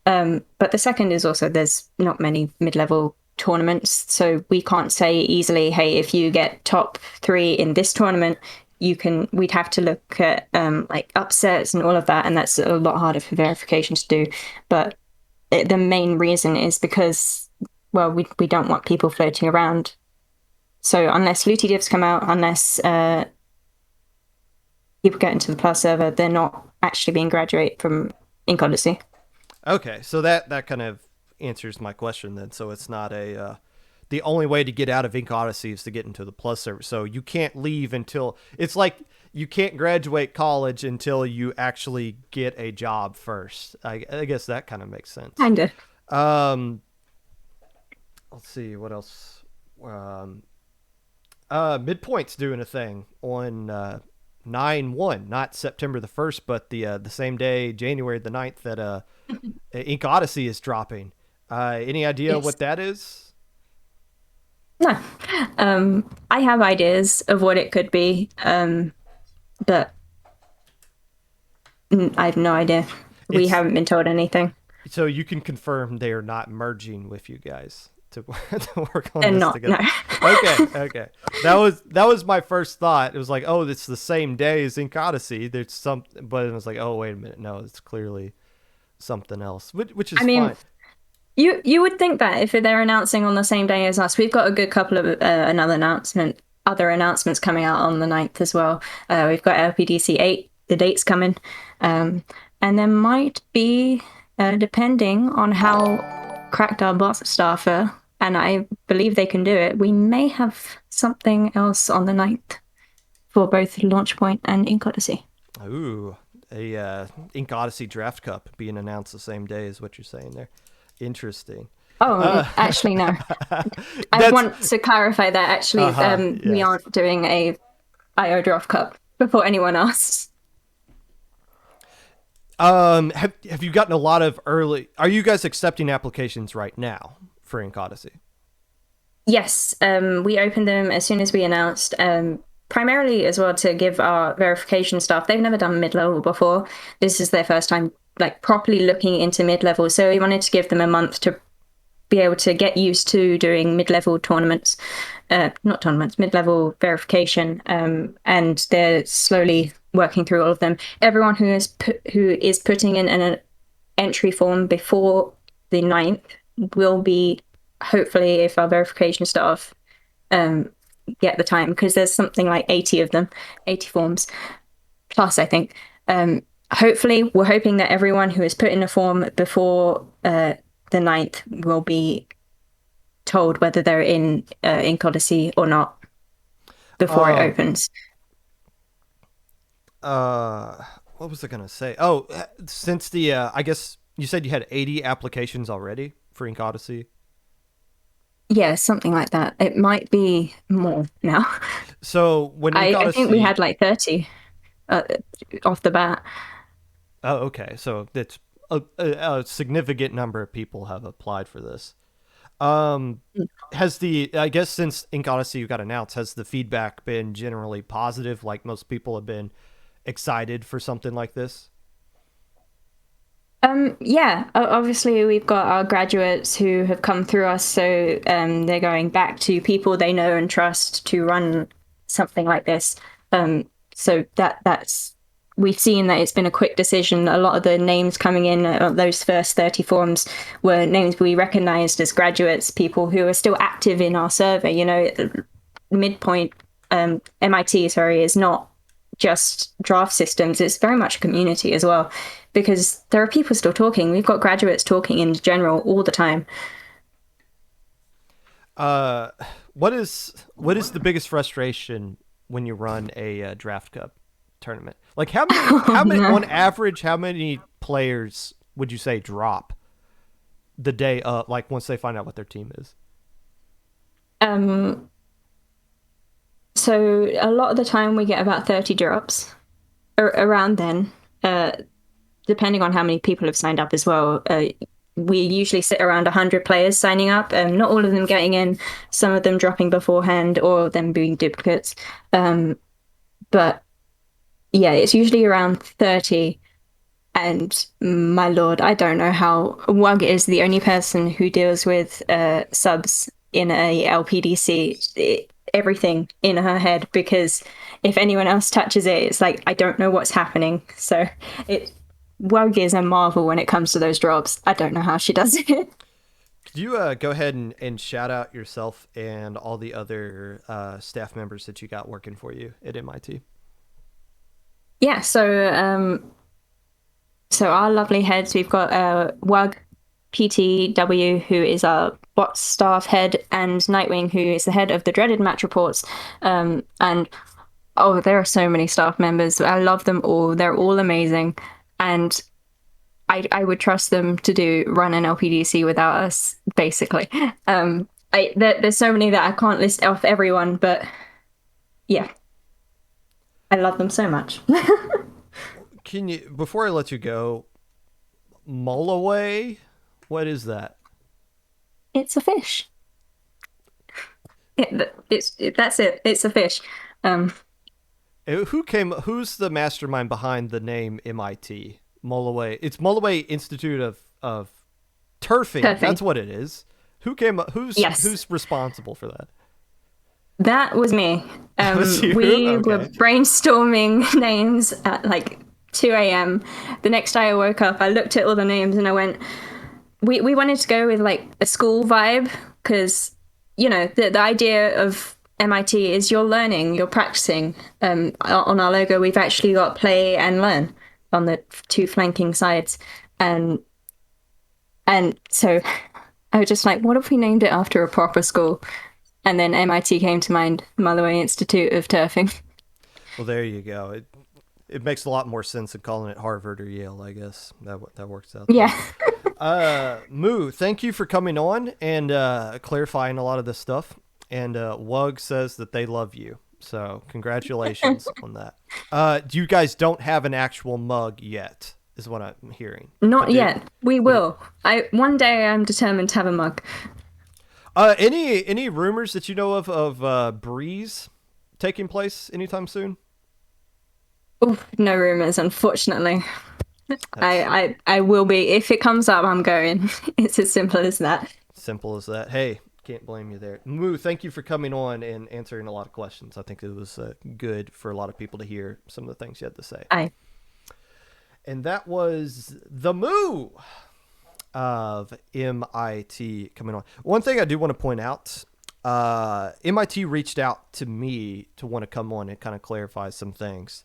But the second is also there's not many mid-level tournaments, so we can't say easily, hey, if you get top 3 in this tournament, we'd have to look at like upsets and all of that, and that's a lot harder for verification to do. But the main reason is because, well, we don't want people floating around. So unless Looty divs come out, unless people get into the plus server, they're not actually being graduated from Ink Odyssey. Okay, so that kind of answers my question then. So it's not the only way to get out of Ink Odyssey is to get into the plus server. So you can't leave until it's like you can't graduate college until you actually get a job first. I guess that kind of makes sense. Kinda. Let's see what else. Midpoint's doing a thing on 9/1, not September the 1st, but the same day, January the 9th, that Ink Odyssey is dropping. Any idea Yes. what that is? No. I have ideas of what it could be, but I have no idea. We haven't been told anything. So you can confirm they are not merging with you guys to work on They're this not, together. no. Okay. That was my first thought. It was like, oh, it's the same day as Ink Odyssey. There's some, but it was like, oh, wait a minute, no, it's clearly something else, which is fine. You would think that if they're announcing on the same day as us. We've got a good couple of other announcements coming out on the 9th as well. We've got LPDC 8, the date's coming. And there might be, depending on how cracked our bot staff are, and I believe they can do it, we may have something else on the 9th for both Launchpoint and Ink Odyssey. Ooh, a Ink Odyssey Draft Cup being announced the same day is what you're saying there. Interesting. Oh, actually, no. I want to clarify that actually Yes. we aren't doing a IO Draft Cup before anyone asks. Have you gotten a lot of early? Are you guys accepting applications right now for Ink Odyssey? Yes, we opened them as soon as we announced. Primarily as well to give our verification staff. They've never done mid-level before. This is their first time like properly looking into mid-level. So we wanted to give them a month to be able to get used to doing mid-level tournaments, not tournaments, mid-level verification. And they're slowly working through all of them. Everyone who is putting in an entry form before the 9th will be, hopefully, if our verification staff get the time, because there's something like 80 of them, 80 forms plus, I think. Hopefully, we're hoping that everyone who has put in a form before the 9th will be told whether they're in Ink Odyssey or not before it opens. What was I going to say? Oh, since I guess you said you had 80 applications already for Ink Odyssey. Yeah, something like that. It might be more now. So when Ink I think we Odyssey, had like 30 uh, off the bat. oh, okay, so it's a significant number of people have applied for this. Um, has the I guess since Ink Odyssey got announced, has the feedback been generally positive? Like most people have been excited for something like this. Yeah, obviously we've got our graduates who have come through us, so they're going back to people they know and trust to run something like this. So that's we've seen that it's been a quick decision. A lot of the names coming in, those first 30 forms, were names we recognized as graduates, people who are still active in our survey. You know, Midpoint, MIT, sorry, is not just draft systems, it's very much a community as well, because there are people still talking. We've got graduates talking in general all the time. Uh, what is the biggest frustration when you run a draft cup tournament? Like how many No. on average how many players would you say drop the day up, like once they find out what their team is? Um, so a lot of the time we get about 30 drops around then, depending on how many people have signed up as well. We usually sit around 100 players signing up, not all of them getting in, some of them dropping beforehand or them being duplicates. But yeah, it's usually around 30. And my lord, I don't know how. Wug is the only person who deals with subs in a LPDC. Everything in her head, because if anyone else touches it, it's like I don't know what's happening. So it Wug is a marvel when it comes to those drops. I don't know how she does it. Could you go ahead and shout out yourself and all the other staff members that you got working for you at MIT? Yeah, so our lovely heads, we've got Wug, PTW, who is our bot staff head, and Nightwing, who is the head of the dreaded match reports. And oh, there are so many staff members. I love them all. They're all amazing. And I would trust them to run an LPDC without us, basically. There's so many that I can't list off everyone, but yeah, I love them so much. Can you, before I let you go, Mulloway? What is that? It's a fish. That's it. It's a fish. Um, Who came? Who's the mastermind behind the name MIT? Mulloway. It's Mulloway Institute of Turfing. Perfect. That's what it is. Who came? Yes, Who's responsible for that? that was me. Was you? We were Okay. brainstorming names at like 2 a.m. The next day I woke up, I looked at all the names and I went, we wanted to go with like a school vibe, because, you know, the idea of MIT is you're learning, you're practicing. On our logo, we've actually got play and learn on the two flanking sides. And so I was just like, what if we named it after a proper school? And then MIT came to mind, Mulloway Institute of Turfing. Well, there you go. It makes a lot more sense than calling it Harvard or Yale. I guess that works out. Yeah. Moo, thank you for coming on and clarifying a lot of this stuff. And Wug says that they love you. So congratulations on that. You guys don't have an actual mug yet, is what I'm hearing. Not yet. We will. One day I'm determined to have a mug. Any rumors that you know of Breeze taking place anytime soon? Oof, no rumors, unfortunately. I will be. If it comes up, I'm going. It's as simple as that. Simple as that. Hey, can't blame you there. Moo, thank you for coming on and answering a lot of questions. I think it was good for a lot of people to hear some of the things you had to say. Aye. And that was the Moo of MIT coming on. One thing I do want to point out, MIT reached out to me to want to come on and kind of clarify some things.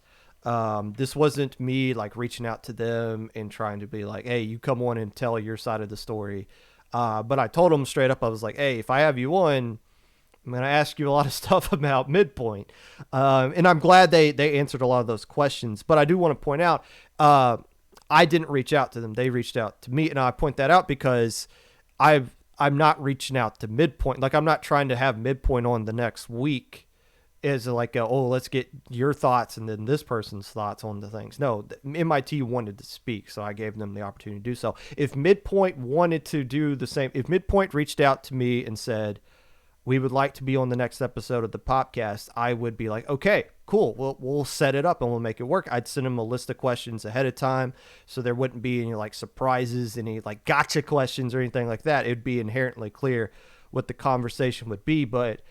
This wasn't me like reaching out to them and trying to be like, hey, you come on and tell your side of the story. But I told them straight up, I was like, hey, if I have you on, I'm going to ask you a lot of stuff about Midpoint. And I'm glad they answered a lot of those questions. But I do want to point out, I didn't reach out to them. They reached out to me. And I point that out because I'm not reaching out to midpoint. Like, I'm not trying to have midpoint on the next week as like, let's get your thoughts and then this person's thoughts on the things. No, MIT wanted to speak, so I gave them the opportunity to do so. If midpoint wanted to do the same, if midpoint reached out to me and said, we would like to be on the next episode of the Popcast, I would be like, okay, cool. We'll set it up and we'll make it work. I'd send them a list of questions ahead of time, so there wouldn't be any like surprises, any like gotcha questions or anything like that. It'd be inherently clear what the conversation would be. But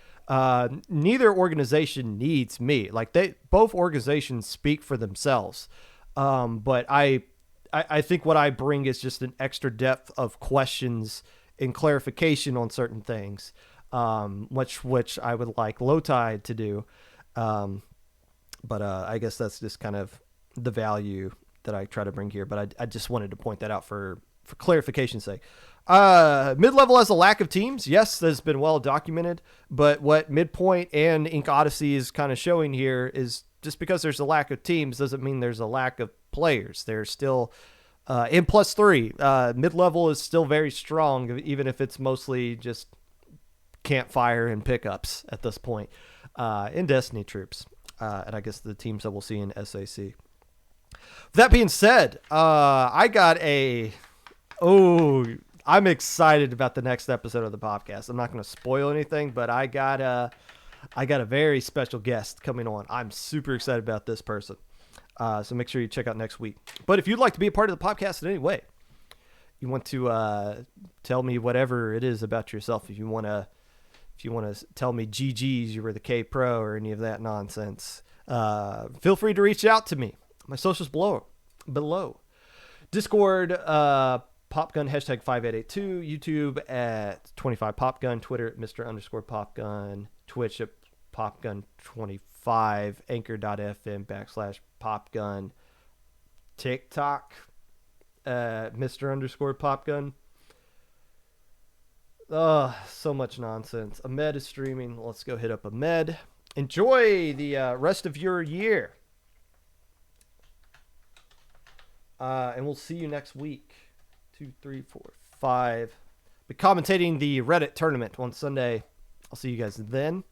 neither organization needs me. Like, both organizations speak for themselves. But I think what I bring is just an extra depth of questions and clarification on certain things. Which I would like Lowtide to do. But I guess that's just kind of the value that I try to bring here. But I just wanted to point that out for clarification's sake. Mid-level has a lack of teams. Yes, that's been well documented. But what Midpoint and Ink Odyssey is kind of showing here is just because there's a lack of teams doesn't mean there's a lack of players. There's still in +3. Mid-level is still very strong, even if it's mostly just campfire and pickups at this point, in Destiny troops, and I guess the teams that we'll see in SAC. That being said, I'm excited about the next episode of the podcast. I'm not going to spoil anything, but I got a very special guest coming on. I'm super excited about this person, so make sure you check out next week. But if you'd like to be a part of the podcast in any way, you want to tell me whatever it is about yourself, if you want to tell me GG's, you were the K Pro, or any of that nonsense, feel free to reach out to me. My socials below. Discord, Popgun, #5882, YouTube at 25Popgun, Twitter at Mr_Popgun, Twitch at Popgun25, Anchor.fm/Popgun, TikTok, Mr_Popgun. So much nonsense. Ahmed is streaming. Let's go hit up Ahmed. Enjoy the rest of your year. And we'll see you next week. 2, 3, 4, 5. Be commentating the Reddit tournament on Sunday. I'll see you guys then.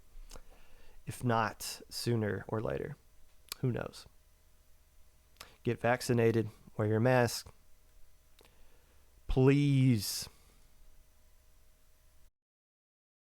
If not, sooner or later. Who knows? Get vaccinated. Wear your mask. Please.